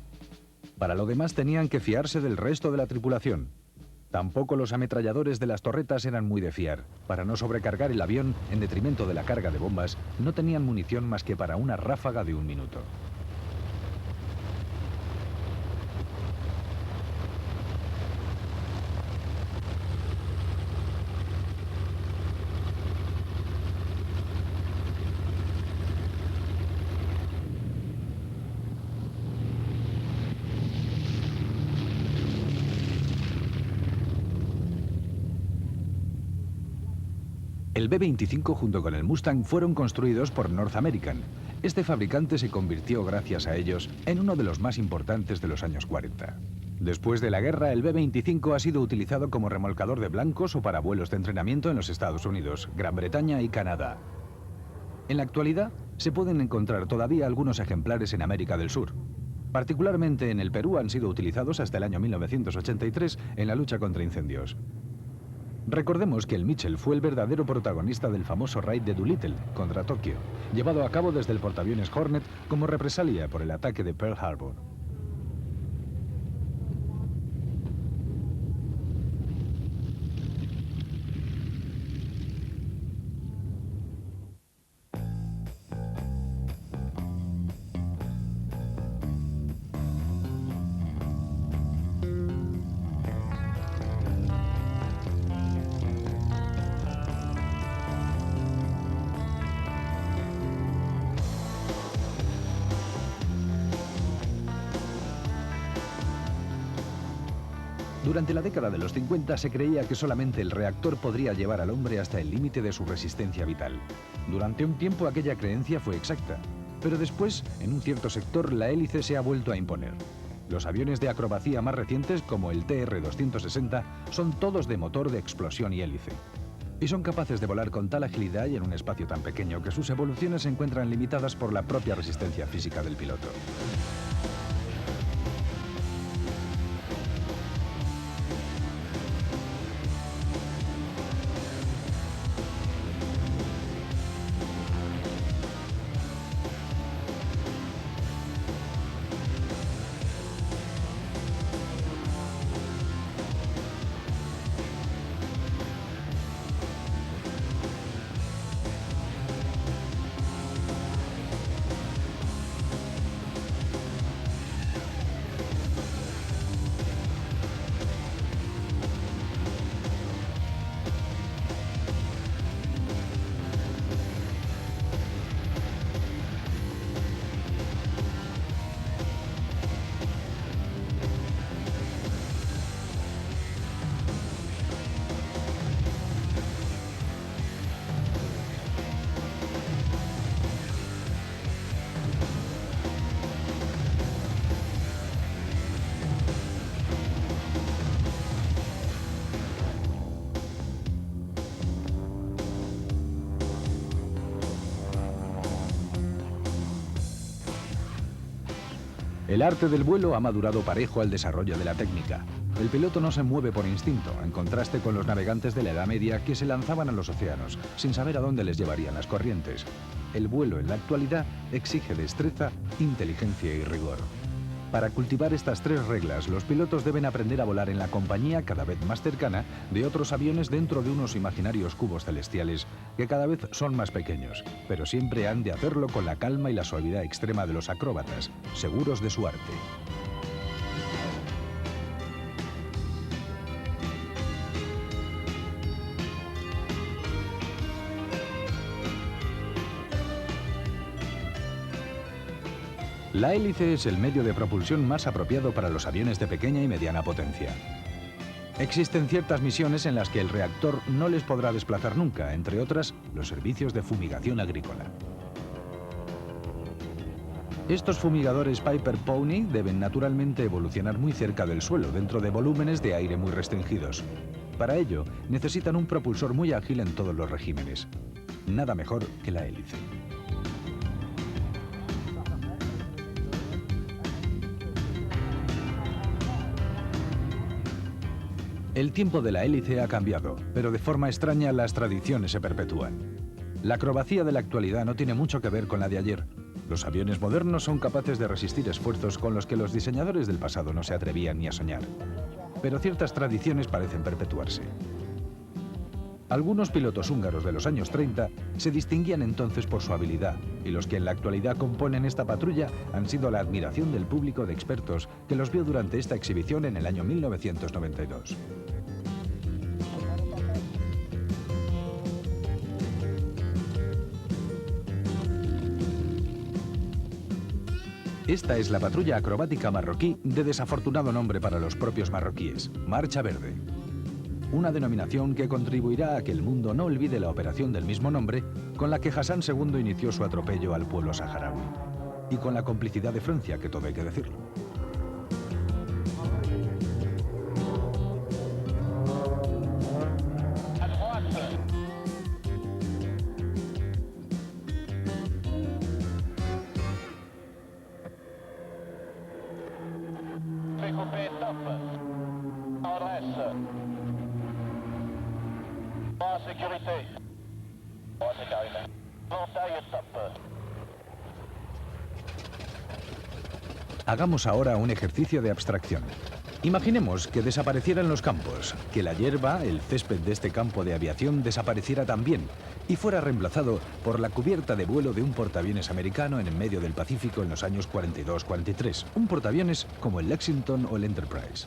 Speaker 1: Para lo demás tenían que fiarse del resto de la tripulación. Tampoco los ametralladores de las torretas eran muy de fiar. Para no sobrecargar el avión en detrimento de la carga de bombas, no tenían munición más que para una ráfaga de 1 minuto. El B-25 junto con el Mustang fueron construidos por North American. Este fabricante se convirtió, gracias a ellos, en uno de los más importantes de los años 40. Después de la guerra, el B-25 ha sido utilizado como remolcador de blancos o para vuelos de entrenamiento en los Estados Unidos, Gran Bretaña y Canadá. En la actualidad, se pueden encontrar todavía algunos ejemplares en América del Sur. Particularmente en el Perú han sido utilizados hasta el año 1983 en la lucha contra incendios. Recordemos que el Mitchell fue el verdadero protagonista del famoso raid de Doolittle contra Tokio, llevado a cabo desde el portaaviones Hornet como represalia por el ataque de Pearl Harbor. Durante la década de los 50 se creía que solamente el reactor podría llevar al hombre hasta el límite de su resistencia vital. Durante un tiempo aquella creencia fue exacta. Pero después, en un cierto sector, la hélice se ha vuelto a imponer. Los aviones de acrobacía más recientes, como el TR-260, son todos de motor de explosión y hélice. Y son capaces de volar con tal agilidad y en un espacio tan pequeño que sus evoluciones se encuentran limitadas por la propia resistencia física del piloto. El arte del vuelo ha madurado parejo al desarrollo de la técnica. El piloto no se mueve por instinto, en contraste con los navegantes de la Edad Media que se lanzaban a los océanos, sin saber a dónde les llevarían las corrientes. El vuelo en la actualidad exige destreza, inteligencia y rigor. Para cultivar estas tres reglas, los pilotos deben aprender a volar en la compañía cada vez más cercana de otros aviones dentro de unos imaginarios cubos celestiales que cada vez son más pequeños, pero siempre han de hacerlo con la calma y la suavidad extrema de los acróbatas, seguros de su arte. La hélice es el medio de propulsión más apropiado para los aviones de pequeña y mediana potencia. Existen ciertas misiones en las que el reactor no les podrá desplazar nunca, entre otras, los servicios de fumigación agrícola. Estos fumigadores Piper Pony deben naturalmente evolucionar muy cerca del suelo, dentro de volúmenes de aire muy restringidos. Para ello, necesitan un propulsor muy ágil en todos los regímenes. Nada mejor que la hélice. El tiempo de la hélice ha cambiado, pero de forma extraña las tradiciones se perpetúan. La acrobacía de la actualidad no tiene mucho que ver con la de ayer. Los aviones modernos son capaces de resistir esfuerzos con los que los diseñadores del pasado no se atrevían ni a soñar. Pero ciertas tradiciones parecen perpetuarse. Algunos pilotos húngaros de los años 30 se distinguían entonces por su habilidad, y los que en la actualidad componen esta patrulla han sido la admiración del público de expertos que los vio durante esta exhibición en el año 1992. Esta es la patrulla acrobática marroquí de desafortunado nombre para los propios marroquíes, Marcha Verde. Una denominación que contribuirá a que el mundo no olvide la operación del mismo nombre con la que Hassan II inició su atropello al pueblo saharaui. Y con la complicidad de Francia, que todo hay que decirlo. Hagamos ahora un ejercicio de abstracción. Imaginemos que desaparecieran los campos, que la hierba, el césped de este campo de aviación desapareciera también y fuera reemplazado por la cubierta de vuelo de un portaaviones americano en el medio del Pacífico en los años 42-43, un portaaviones como el Lexington o el Enterprise.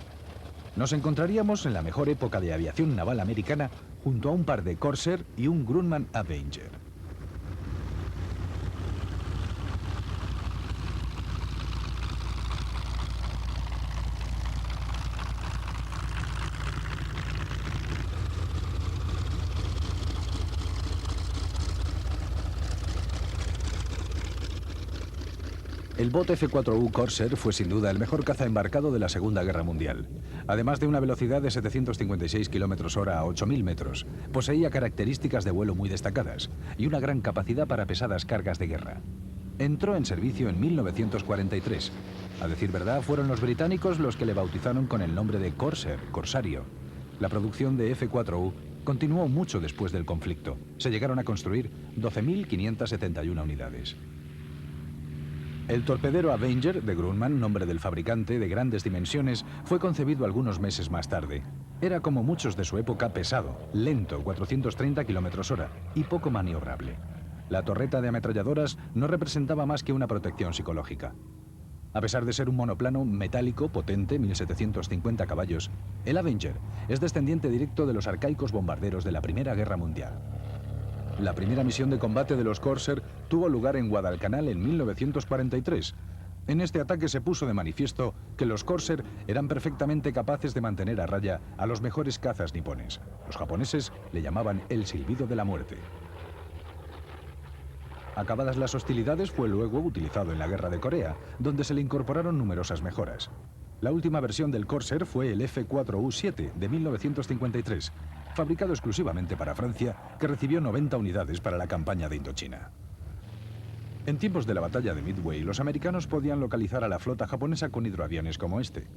Speaker 1: Nos encontraríamos en la mejor época de aviación naval americana junto a un par de Corsair y un Grumman Avenger. El bote F-4U Corsair fue sin duda el mejor caza embarcado de la Segunda Guerra Mundial. Además de una velocidad de 756 km/h a 8.000 metros, poseía características de vuelo muy destacadas y una gran capacidad para pesadas cargas de guerra. Entró en servicio en 1943. A decir verdad, fueron los británicos los que le bautizaron con el nombre de Corsair, Corsario. La producción de F-4U continuó mucho después del conflicto. Se llegaron a construir 12.571 unidades. El torpedero Avenger de Grumman, nombre del fabricante, de grandes dimensiones, fue concebido algunos meses más tarde. Era, como muchos de su época, pesado, lento, 430 km/h, y poco maniobrable. La torreta de ametralladoras no representaba más que una protección psicológica. A pesar de ser un monoplano metálico, potente, 1.750 caballos, el Avenger es descendiente directo de los arcaicos bombarderos de la Primera Guerra Mundial. La primera misión de combate de los Corsair tuvo lugar en Guadalcanal en 1943. En este ataque se puso de manifiesto que los Corsair eran perfectamente capaces de mantener a raya a los mejores cazas nipones. Los japoneses le llamaban el silbido de la muerte. Acabadas las hostilidades, fue luego utilizado en la Guerra de Corea, donde se le incorporaron numerosas mejoras. La última versión del Corsair fue el F-4U-7 de 1953, fabricado exclusivamente para Francia, que recibió 90 unidades para la campaña de Indochina. En tiempos de la batalla de Midway, los americanos podían localizar a la flota japonesa con hidroaviones como este.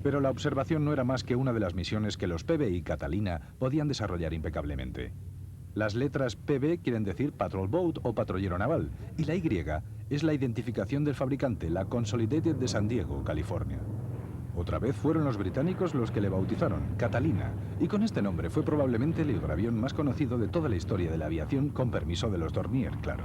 Speaker 1: Pero la observación no era más que una de las misiones que los PB y Catalina podían desarrollar impecablemente. Las letras PB quieren decir Patrol Boat o patrullero naval, y la Y es la identificación del fabricante, la Consolidated de San Diego, California. Otra vez fueron los británicos los que le bautizaron, Catalina, y con este nombre fue probablemente el hidroavión más conocido de toda la historia de la aviación, con permiso de los Dornier, claro.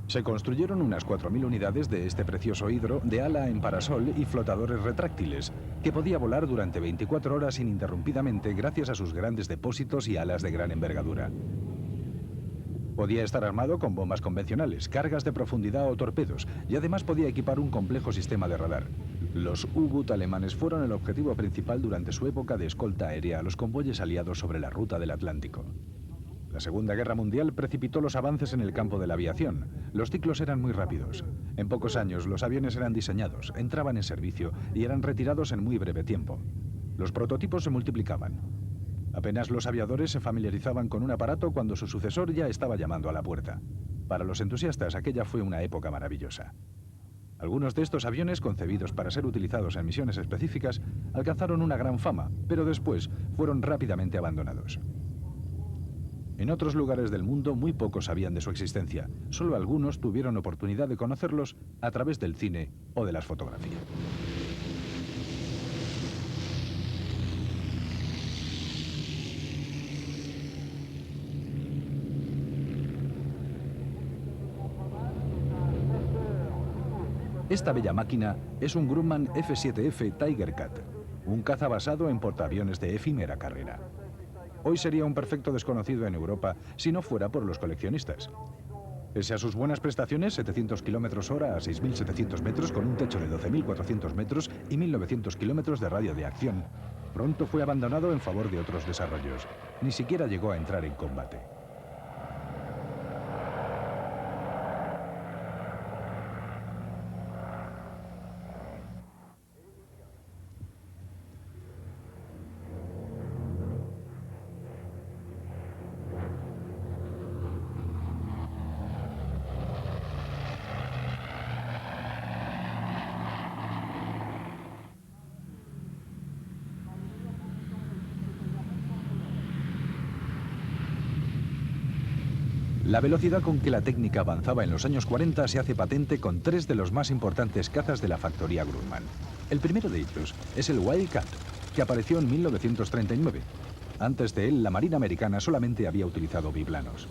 Speaker 1: Se construyeron unas 4.000 unidades de este precioso hidro de ala en parasol y flotadores retráctiles, que podía volar durante 24 horas ininterrumpidamente gracias a sus grandes depósitos y alas de gran envergadura. Podía estar armado con bombas convencionales, cargas de profundidad o torpedos, y además podía equipar un complejo sistema de radar. Los U-Boot alemanes fueron el objetivo principal durante su época de escolta aérea a los convoyes aliados sobre la ruta del Atlántico. La Segunda Guerra Mundial precipitó los avances en el campo de la aviación. Los ciclos eran muy rápidos. En pocos años, los aviones eran diseñados, entraban en servicio y eran retirados en muy breve tiempo. Los prototipos se multiplicaban. Apenas los aviadores se familiarizaban con un aparato cuando su sucesor ya estaba llamando a la puerta. Para los entusiastas, aquella fue una época maravillosa. Algunos de estos aviones, concebidos para ser utilizados en misiones específicas, alcanzaron una gran fama, pero después fueron rápidamente abandonados. En otros lugares del mundo muy pocos sabían de su existencia. Solo algunos tuvieron oportunidad de conocerlos a través del cine o de las fotografías. Esta bella máquina es un Grumman F-7F Tiger Cat, un caza basado en portaaviones de efímera carrera. Hoy sería un perfecto desconocido en Europa si no fuera por los coleccionistas. Pese a sus buenas prestaciones, 700 km/h a 6.700 metros con un techo de 12.400 metros y 1.900 km de radio de acción, pronto fue abandonado en favor de otros desarrollos. Ni siquiera llegó a entrar en combate. La velocidad con que la técnica avanzaba en los años 40 se hace patente con tres de los más importantes cazas de la factoría Grumman. El primero de ellos es el Wildcat, que apareció en 1939. Antes de él, la Marina Americana solamente había utilizado biplanos.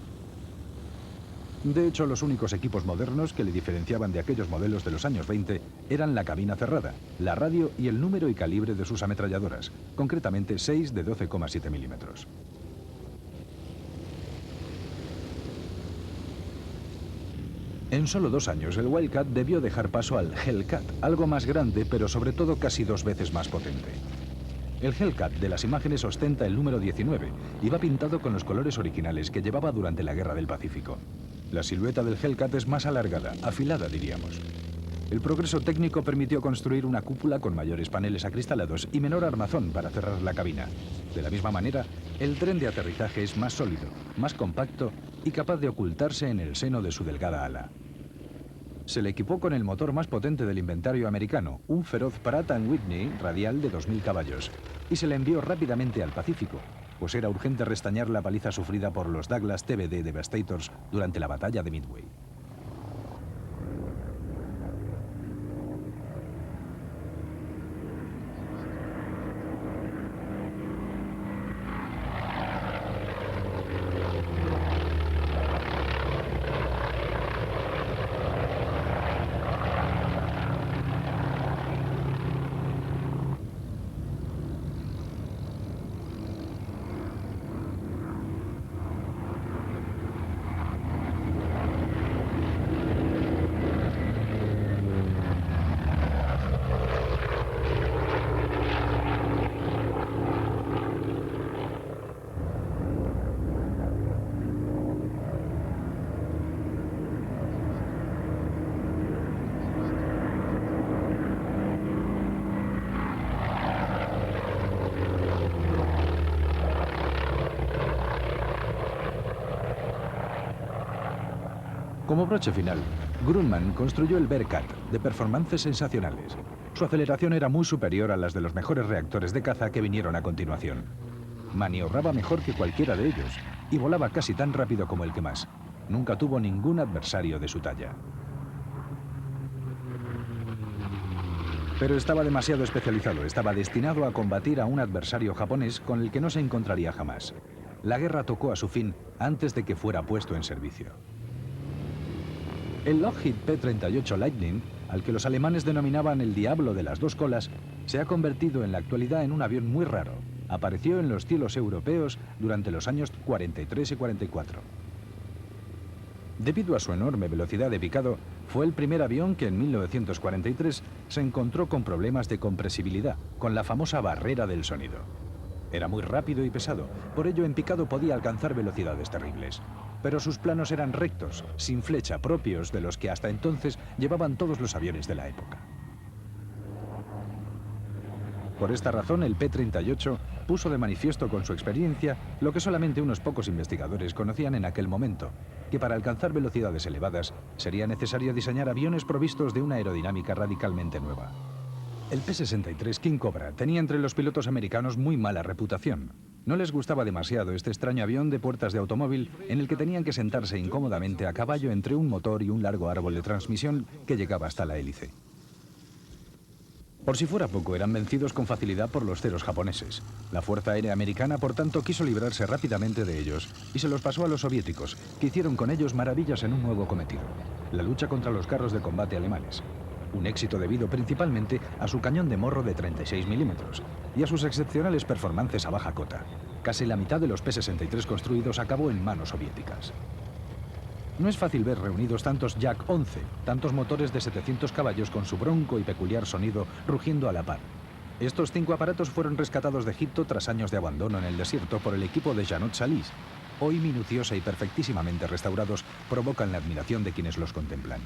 Speaker 1: De hecho, los únicos equipos modernos que le diferenciaban de aquellos modelos de los años 20 eran la cabina cerrada, la radio y el número y calibre de sus ametralladoras, concretamente 6 de 12,7 milímetros. En solo 2 años, el Wildcat debió dejar paso al Hellcat, algo más grande, pero sobre todo casi 2 veces más potente. El Hellcat de las imágenes ostenta el número 19 y va pintado con los colores originales que llevaba durante la Guerra del Pacífico. La silueta del Hellcat es más alargada, afilada diríamos. El progreso técnico permitió construir una cúpula con mayores paneles acristalados y menor armazón para cerrar la cabina. De la misma manera, el tren de aterrizaje es más sólido, más compacto y capaz de ocultarse en el seno de su delgada ala. Se le equipó con el motor más potente del inventario americano, un feroz Pratt & Whitney radial de 2000 caballos, y se le envió rápidamente al Pacífico, pues era urgente restañar la paliza sufrida por los Douglas TBD Devastators durante la batalla de Midway. Como broche final, Grumman construyó el Bearcat, de performances sensacionales. Su aceleración era muy superior a las de los mejores reactores de caza que vinieron a continuación. Maniobraba mejor que cualquiera de ellos y volaba casi tan rápido como el que más. Nunca tuvo ningún adversario de su talla. Pero estaba demasiado especializado, estaba destinado a combatir a un adversario japonés con el que no se encontraría jamás. La guerra tocó a su fin antes de que fuera puesto en servicio. El Lockheed P-38 Lightning, al que los alemanes denominaban el diablo de las dos colas, se ha convertido en la actualidad en un avión muy raro. Apareció en los cielos europeos durante los años 43 y 44. Debido a su enorme velocidad de picado, fue el primer avión que en 1943 se encontró con problemas de compresibilidad, con la famosa barrera del sonido. Era muy rápido y pesado, por ello en picado podía alcanzar velocidades terribles. Pero sus planos eran rectos, sin flecha, propios de los que hasta entonces llevaban todos los aviones de la época. Por esta razón, el P-38 puso de manifiesto con su experiencia lo que solamente unos pocos investigadores conocían en aquel momento, que para alcanzar velocidades elevadas sería necesario diseñar aviones provistos de una aerodinámica radicalmente nueva. El P-63 King Cobra tenía entre los pilotos americanos muy mala reputación. No les gustaba demasiado este extraño avión de puertas de automóvil en el que tenían que sentarse incómodamente a caballo entre un motor y un largo árbol de transmisión que llegaba hasta la hélice. Por si fuera poco, eran vencidos con facilidad por los ceros japoneses. La Fuerza Aérea Americana, por tanto, quiso librarse rápidamente de ellos y se los pasó a los soviéticos, que hicieron con ellos maravillas en un nuevo cometido: la lucha contra los carros de combate alemanes. Un éxito debido principalmente a su cañón de morro de 36 milímetros y a sus excepcionales performances a baja cota. Casi la mitad de los P-63 construidos acabó en manos soviéticas. No es fácil ver reunidos tantos Yak 11, tantos motores de 700 caballos con su bronco y peculiar sonido rugiendo a la par. Estos 5 aparatos fueron rescatados de Egipto tras años de abandono en el desierto por el equipo de Janot Salis. Hoy minuciosa y perfectísimamente restaurados, provocan la admiración de quienes los contemplan.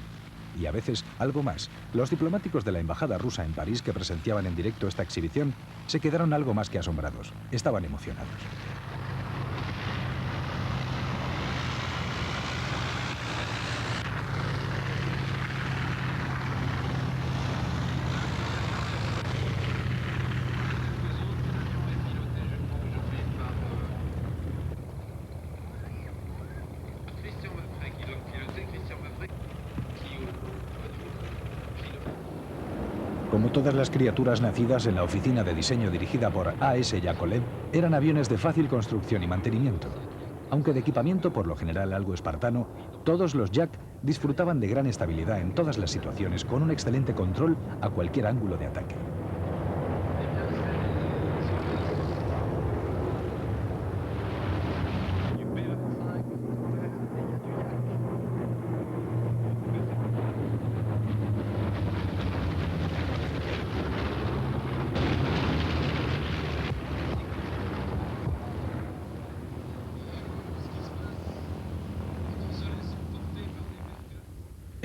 Speaker 1: Y a veces, algo más. Los diplomáticos de la embajada rusa en París que presenciaban en directo esta exhibición se quedaron algo más que asombrados. Estaban emocionados. Como todas las criaturas nacidas en la oficina de diseño dirigida por A.S. Yakolev, eran aviones de fácil construcción y mantenimiento. Aunque de equipamiento por lo general algo espartano, todos los Yak disfrutaban de gran estabilidad en todas las situaciones, con un excelente control a cualquier ángulo de ataque.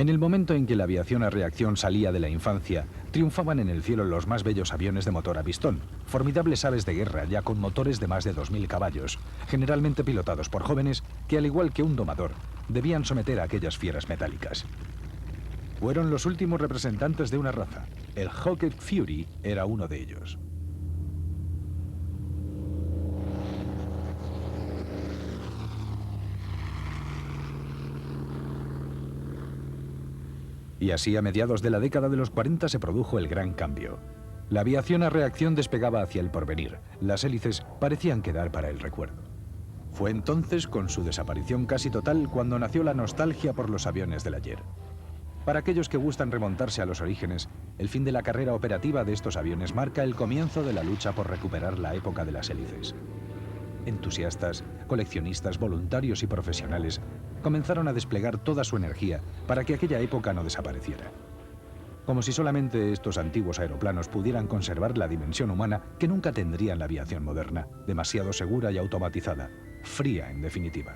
Speaker 1: En el momento en que la aviación a reacción salía de la infancia, triunfaban en el cielo los más bellos aviones de motor a pistón, formidables aves de guerra ya con motores de más de 2000 caballos, generalmente pilotados por jóvenes que, al igual que un domador, debían someter a aquellas fieras metálicas. Fueron los últimos representantes de una raza. El Hawker Fury era uno de ellos. Y así, a mediados de la década de los 40 se produjo el gran cambio. La aviación a reacción despegaba hacia el porvenir. Las hélices parecían quedar para el recuerdo. Fue entonces, con su desaparición casi total, cuando nació la nostalgia por los aviones del ayer. Para aquellos que gustan remontarse a los orígenes, el fin de la carrera operativa de estos aviones marca el comienzo de la lucha por recuperar la época de las hélices. Entusiastas, coleccionistas, voluntarios y profesionales comenzaron a desplegar toda su energía para que aquella época no desapareciera. Como si solamente estos antiguos aeroplanos pudieran conservar la dimensión humana que nunca tendrían la aviación moderna, demasiado segura y automatizada, fría en definitiva.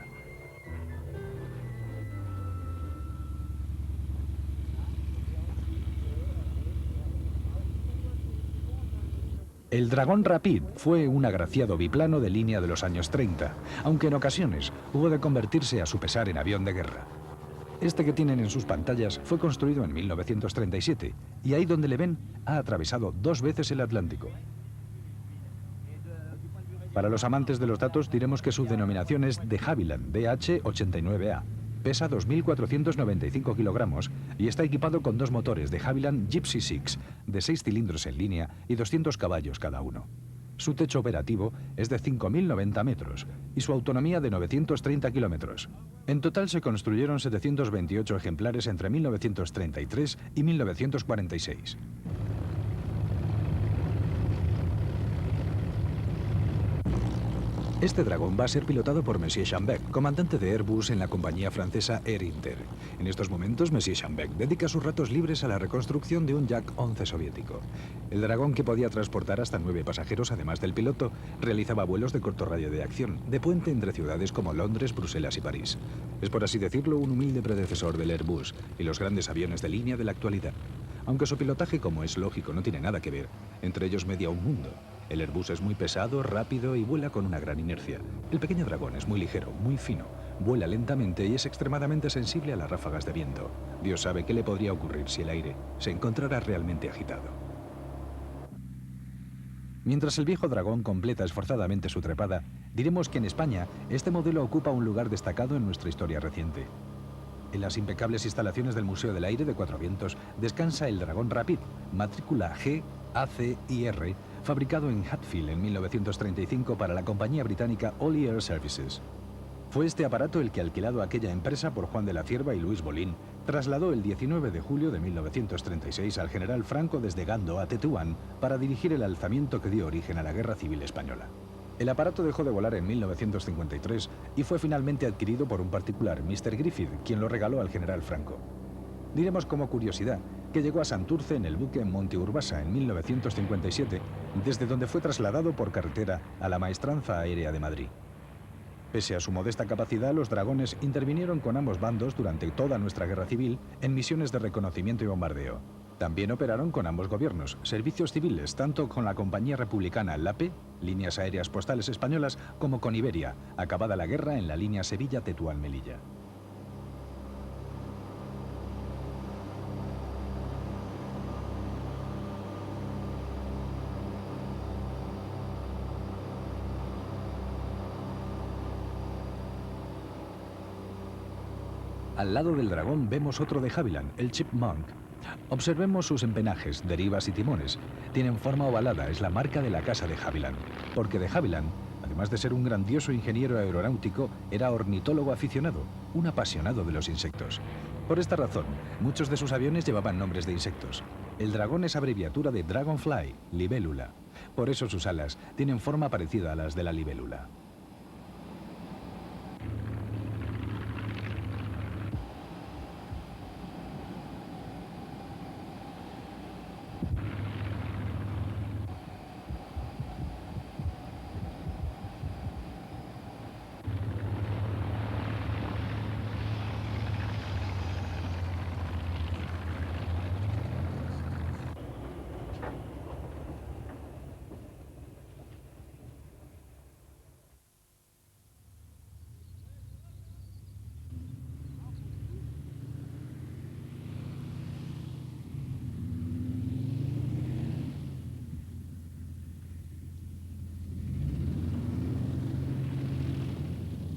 Speaker 1: El Dragon Rapid fue un agraciado biplano de línea de los años 30, aunque en ocasiones hubo de convertirse a su pesar en avión de guerra. Este que tienen en sus pantallas fue construido en 1937 y ahí donde le ven ha atravesado 2 veces el Atlántico. Para los amantes de los datos diremos que su denominación es de Havilland DH-89A. Pesa 2.495 kilogramos y está equipado con 2 motores de Havilland Gypsy 6 de 6 cilindros en línea y 200 caballos cada uno. Su techo operativo es de 5.090 metros y su autonomía de 930 kilómetros. En total se construyeron 728 ejemplares entre 1933 y 1946. Este dragón va a ser pilotado por Monsieur Chambec, comandante de Airbus en la compañía francesa Air Inter. En estos momentos, Monsieur Chambec dedica sus ratos libres a la reconstrucción de un Yak 11 soviético. El dragón, que podía transportar hasta 9 pasajeros, además del piloto, realizaba vuelos de corto radio de acción, de puente entre ciudades como Londres, Bruselas y París. Es, por así decirlo, un humilde predecesor del Airbus y los grandes aviones de línea de la actualidad. Aunque su pilotaje, como es lógico, no tiene nada que ver, entre ellos media un mundo. El Airbus es muy pesado, rápido y vuela con una gran inercia. El pequeño dragón es muy ligero, muy fino, vuela lentamente y es extremadamente sensible a las ráfagas de viento. Dios sabe qué le podría ocurrir si el aire se encontrara realmente agitado. Mientras el viejo dragón completa esforzadamente su trepada, diremos que en España este modelo ocupa un lugar destacado en nuestra historia reciente. En las impecables instalaciones del Museo del Aire de Cuatro Vientos descansa el Dragon Rapid, matrícula GACIR, fabricado en Hatfield en 1935 para la compañía británica All Air Services. Fue este aparato el que, alquilado a aquella empresa por Juan de la Cierva y Luis Bolín, trasladó el 19 de julio de 1936 al general Franco desde Gando a Tetuán para dirigir el alzamiento que dio origen a la Guerra Civil Española. El aparato dejó de volar en 1953 y fue finalmente adquirido por un particular, Mr. Griffith, quien lo regaló al general Franco. Diremos como curiosidad que llegó a Santurce en el buque Monte Urbasa en 1957, desde donde fue trasladado por carretera a la Maestranza Aérea de Madrid. Pese a su modesta capacidad, los dragones intervinieron con ambos bandos durante toda nuestra guerra civil en misiones de reconocimiento y bombardeo. También operaron con ambos gobiernos, servicios civiles, tanto con la compañía republicana LAPE, Líneas Aéreas Postales Españolas, como con Iberia, acabada la guerra en la línea Sevilla-Tetuán-Melilla. Al lado del dragón vemos otro de Havilland, el Chipmunk. Observemos sus empenajes, derivas y timones. Tienen forma ovalada, es la marca de la casa de Havilland. Porque de Havilland, además de ser un grandioso ingeniero aeronáutico, era ornitólogo aficionado, un apasionado de los insectos. Por esta razón, muchos de sus aviones llevaban nombres de insectos. El dragón es abreviatura de Dragonfly, libélula. Por eso sus alas tienen forma parecida a las de la libélula.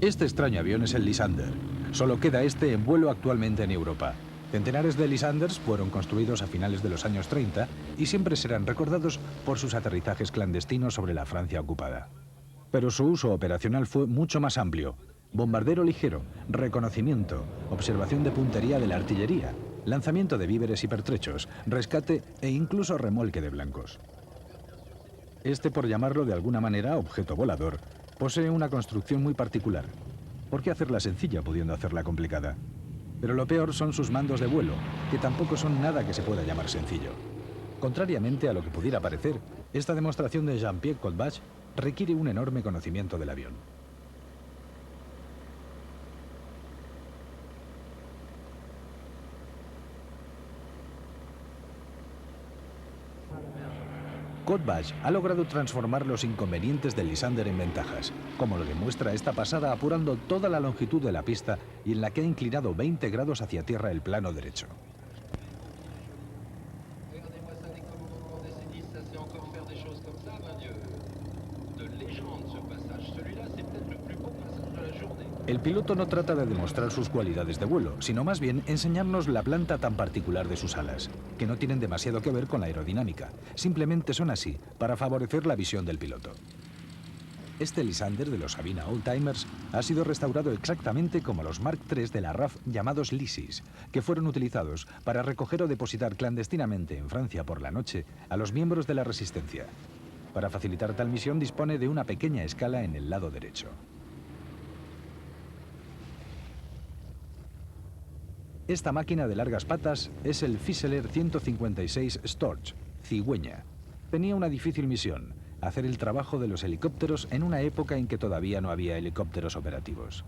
Speaker 1: Este extraño avión es el Lysander. Solo queda este en vuelo actualmente en Europa. Centenares de Lysanders fueron construidos a finales de los años 30 y siempre serán recordados por sus aterrizajes clandestinos sobre la Francia ocupada. Pero su uso operacional fue mucho más amplio. Bombardero ligero, reconocimiento, observación de puntería de la artillería, lanzamiento de víveres y pertrechos, rescate e incluso remolque de blancos. Este, por llamarlo de alguna manera objeto volador, posee una construcción muy particular. ¿Por qué hacerla sencilla pudiendo hacerla complicada? Pero lo peor son sus mandos de vuelo, que tampoco son nada que se pueda llamar sencillo. Contrariamente a lo que pudiera parecer, esta demostración de Jean-Pierre Cottbach requiere un enorme conocimiento del avión. Cottbach ha logrado transformar los inconvenientes del Lysander en ventajas, como lo demuestra esta pasada apurando toda la longitud de la pista y en la que ha inclinado 20 grados hacia tierra el plano derecho. El piloto no trata de demostrar sus cualidades de vuelo, sino más bien enseñarnos la planta tan particular de sus alas, que no tienen demasiado que ver con la aerodinámica, simplemente son así, para favorecer la visión del piloto. Este Lysander de los Sabina Oldtimers ha sido restaurado exactamente como los Mark III de la RAF llamados Lysis, que fueron utilizados para recoger o depositar clandestinamente en Francia por la noche a los miembros de la Resistencia. Para facilitar tal misión dispone de una pequeña escala en el lado derecho. Esta máquina de largas patas es el Fieseler 156 Storch, cigüeña. Tenía una difícil misión, hacer el trabajo de los helicópteros en una época en que todavía no había helicópteros operativos.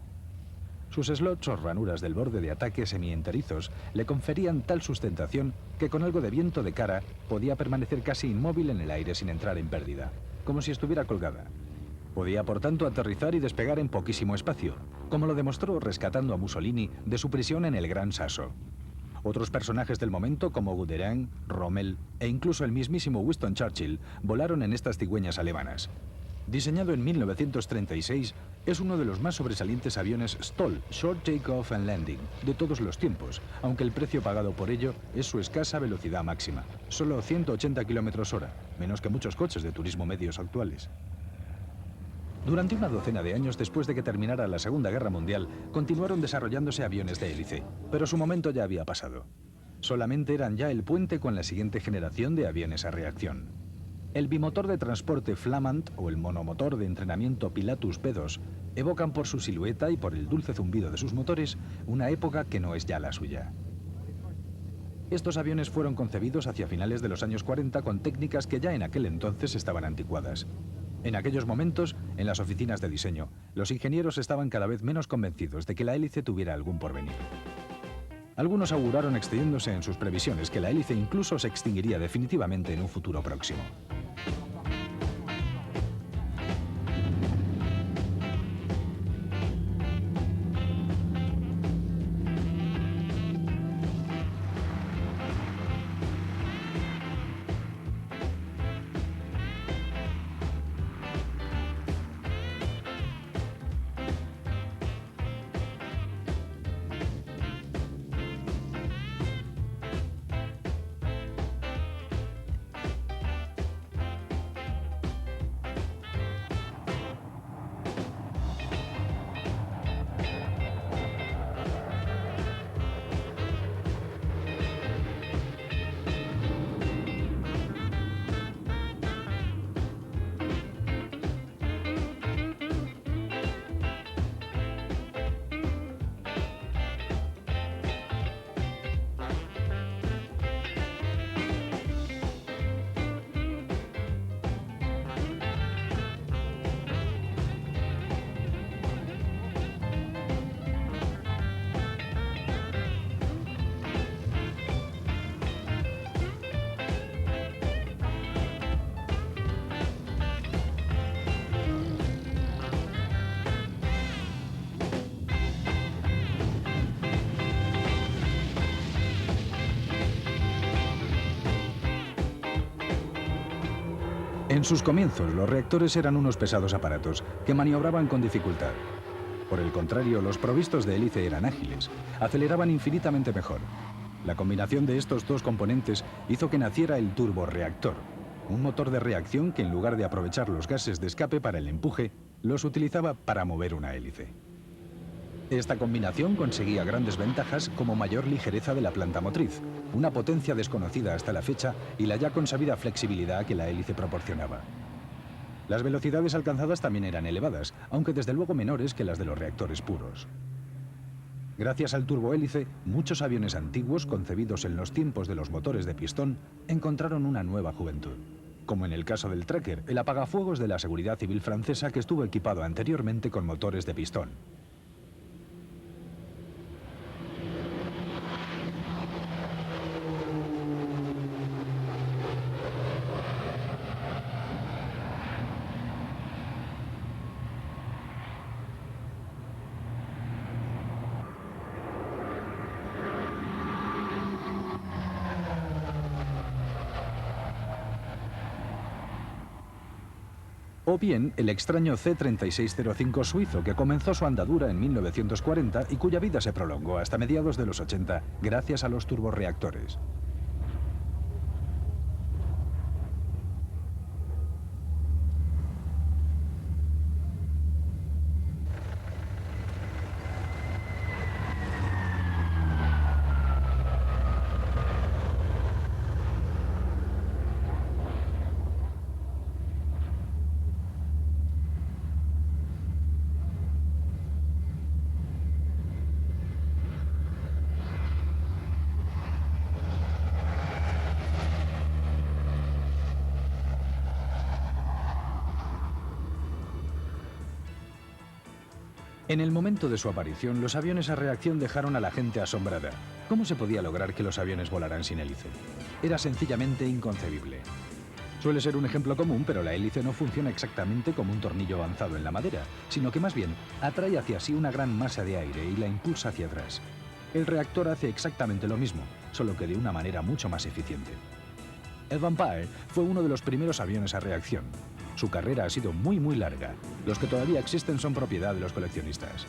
Speaker 1: Sus slots o ranuras del borde de ataque semienterizos le conferían tal sustentación que con algo de viento de cara podía permanecer casi inmóvil en el aire sin entrar en pérdida, como si estuviera colgada. Podía, por tanto, aterrizar y despegar en poquísimo espacio, como lo demostró rescatando a Mussolini de su prisión en el Gran Sasso. Otros personajes del momento, como Guderian, Rommel e incluso el mismísimo Winston Churchill, volaron en estas cigüeñas alemanas. Diseñado en 1936, es uno de los más sobresalientes aviones STOL, Short Takeoff and Landing, de todos los tiempos, aunque el precio pagado por ello es su escasa velocidad máxima, solo 180 km/h, menos que muchos coches de turismo medios actuales. Durante una docena de años después de que terminara la Segunda Guerra Mundial, continuaron desarrollándose aviones de hélice, pero su momento ya había pasado. Solamente eran ya el puente con la siguiente generación de aviones a reacción. El bimotor de transporte Flamand o el monomotor de entrenamiento Pilatus P2 evocan por su silueta y por el dulce zumbido de sus motores una época que no es ya la suya. Estos aviones fueron concebidos hacia finales de los años 40 con técnicas que ya en aquel entonces estaban anticuadas. En aquellos momentos, en las oficinas de diseño, los ingenieros estaban cada vez menos convencidos de que la hélice tuviera algún porvenir. Algunos auguraron, excediéndose en sus previsiones, que la hélice incluso se extinguiría definitivamente en un futuro próximo. En sus comienzos, los reactores eran unos pesados aparatos que maniobraban con dificultad. Por el contrario, los provistos de hélice eran ágiles, aceleraban infinitamente mejor. La combinación de estos dos componentes hizo que naciera el turborreactor, un motor de reacción que en lugar de aprovechar los gases de escape para el empuje, los utilizaba para mover una hélice. Esta combinación conseguía grandes ventajas como mayor ligereza de la planta motriz, una potencia desconocida hasta la fecha y la ya consabida flexibilidad que la hélice proporcionaba. Las velocidades alcanzadas también eran elevadas, aunque desde luego menores que las de los reactores puros. Gracias al turbohélice, muchos aviones antiguos, concebidos en los tiempos de los motores de pistón, encontraron una nueva juventud. Como en el caso del Tracker, el apagafuegos de la seguridad civil francesa que estuvo equipado anteriormente con motores de pistón. O bien el extraño C-3605 suizo que comenzó su andadura en 1940 y cuya vida se prolongó hasta mediados de los 80 gracias a los turborreactores. En el momento de su aparición, los aviones a reacción dejaron a la gente asombrada. ¿Cómo se podía lograr que los aviones volaran sin hélice? Era sencillamente inconcebible. Suele ser un ejemplo común, pero la hélice no funciona exactamente como un tornillo avanzado en la madera, sino que más bien atrae hacia sí una gran masa de aire y la impulsa hacia atrás. El reactor hace exactamente lo mismo, solo que de una manera mucho más eficiente. El Vampire fue uno de los primeros aviones a reacción. Su carrera ha sido muy larga. Los que todavía existen son propiedad de los coleccionistas.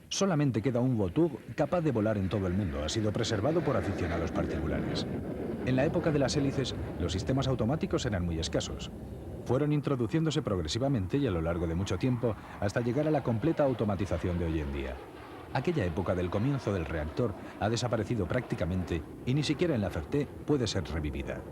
Speaker 1: Solamente queda un Vautour capaz de volar en todo el mundo. Ha sido preservado por aficionados particulares. En la época de las hélices, los sistemas automáticos eran muy escasos. Fueron introduciéndose progresivamente y a lo largo de mucho tiempo hasta llegar a la completa automatización de hoy en día. Aquella época del comienzo del reactor ha desaparecido prácticamente y ni siquiera en la Ferté puede ser revivida.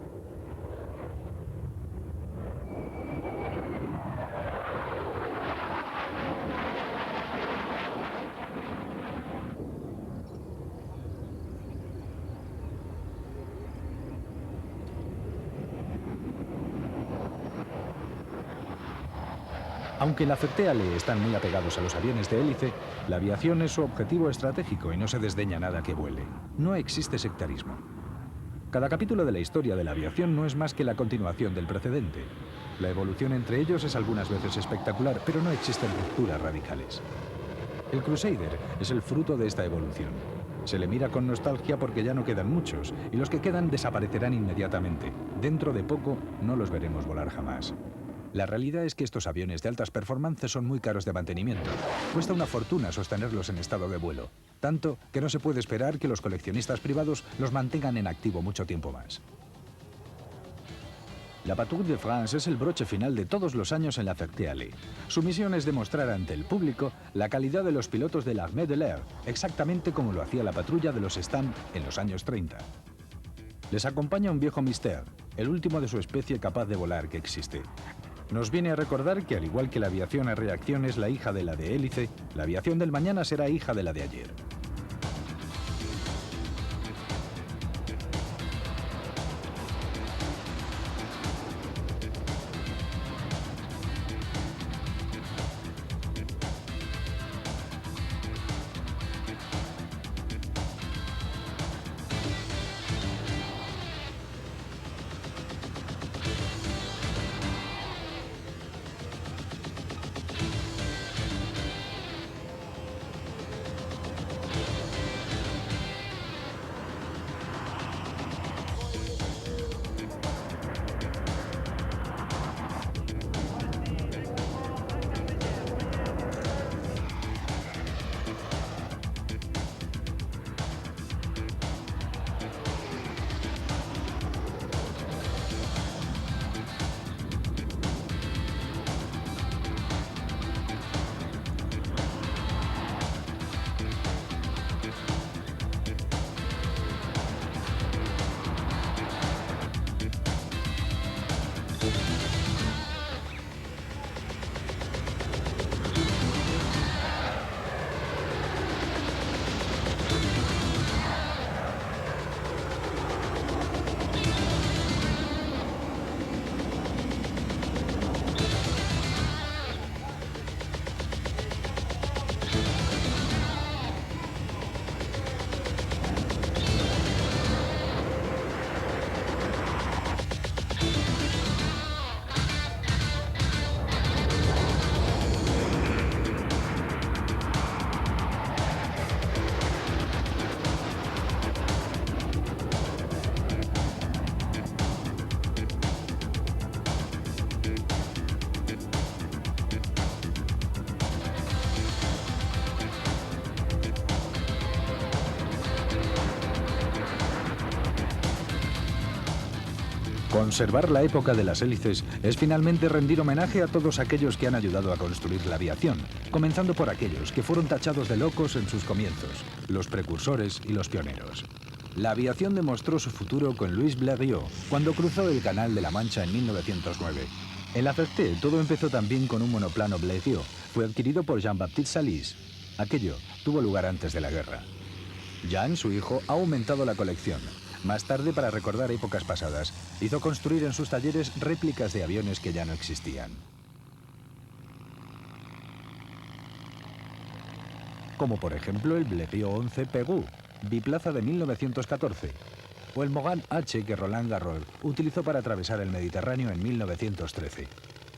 Speaker 1: Aunque en la Ferté-Alais están muy apegados a los aviones de hélice, la aviación es su objetivo estratégico y no se desdeña nada que vuele. No existe sectarismo. Cada capítulo de la historia de la aviación no es más que la continuación del precedente. La evolución entre ellos es algunas veces espectacular, pero no existen rupturas radicales. El Crusader es el fruto de esta evolución. Se le mira con nostalgia porque ya no quedan muchos, y los que quedan desaparecerán inmediatamente. Dentro de poco no los veremos volar jamás. La realidad es que estos aviones de altas performances son muy caros de mantenimiento. Cuesta una fortuna sostenerlos en estado de vuelo, tanto que no se puede esperar que los coleccionistas privados los mantengan en activo mucho tiempo más. La Patrouille de France es el broche final de todos los años en la Ferté-Alais. Su misión es demostrar ante el público la calidad de los pilotos de l'Armée de l'Air, exactamente como lo hacía la patrulla de los Stam en los años 30. Les acompaña un viejo Mystère, el último de su especie capaz de volar que existe. Nos viene a recordar que, al igual que la aviación a reacción es la hija de la de hélice, la aviación del mañana será hija de la de ayer. Conservar la época de las hélices es finalmente rendir homenaje a todos aquellos que han ayudado a construir la aviación, comenzando por aquellos que fueron tachados de locos en sus comienzos, los precursores y los pioneros. La aviación demostró su futuro con Louis Blériot cuando cruzó el Canal de la Mancha en 1909. En la Ferté todo empezó también con un monoplano Blériot. Fue adquirido por Jean-Baptiste Salis. Aquello tuvo lugar antes de la guerra. Jean, su hijo, ha aumentado la colección. Más tarde, para recordar épocas pasadas, hizo construir en sus talleres réplicas de aviones que ya no existían. Como por ejemplo el Blériot 11 Pégou, biplaza de 1914, o el Morane H que Roland Garros utilizó para atravesar el Mediterráneo en 1913.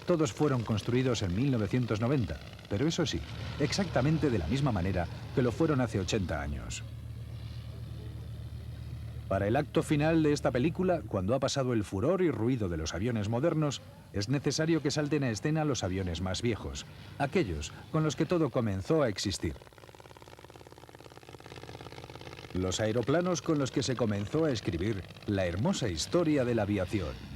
Speaker 1: Todos fueron construidos en 1990, pero eso sí, exactamente de la misma manera que lo fueron hace 80 años. Para el acto final de esta película, cuando ha pasado el furor y ruido de los aviones modernos, es necesario que salten a escena los aviones más viejos, aquellos con los que todo comenzó a existir. Los aeroplanos con los que se comenzó a escribir la hermosa historia de la aviación.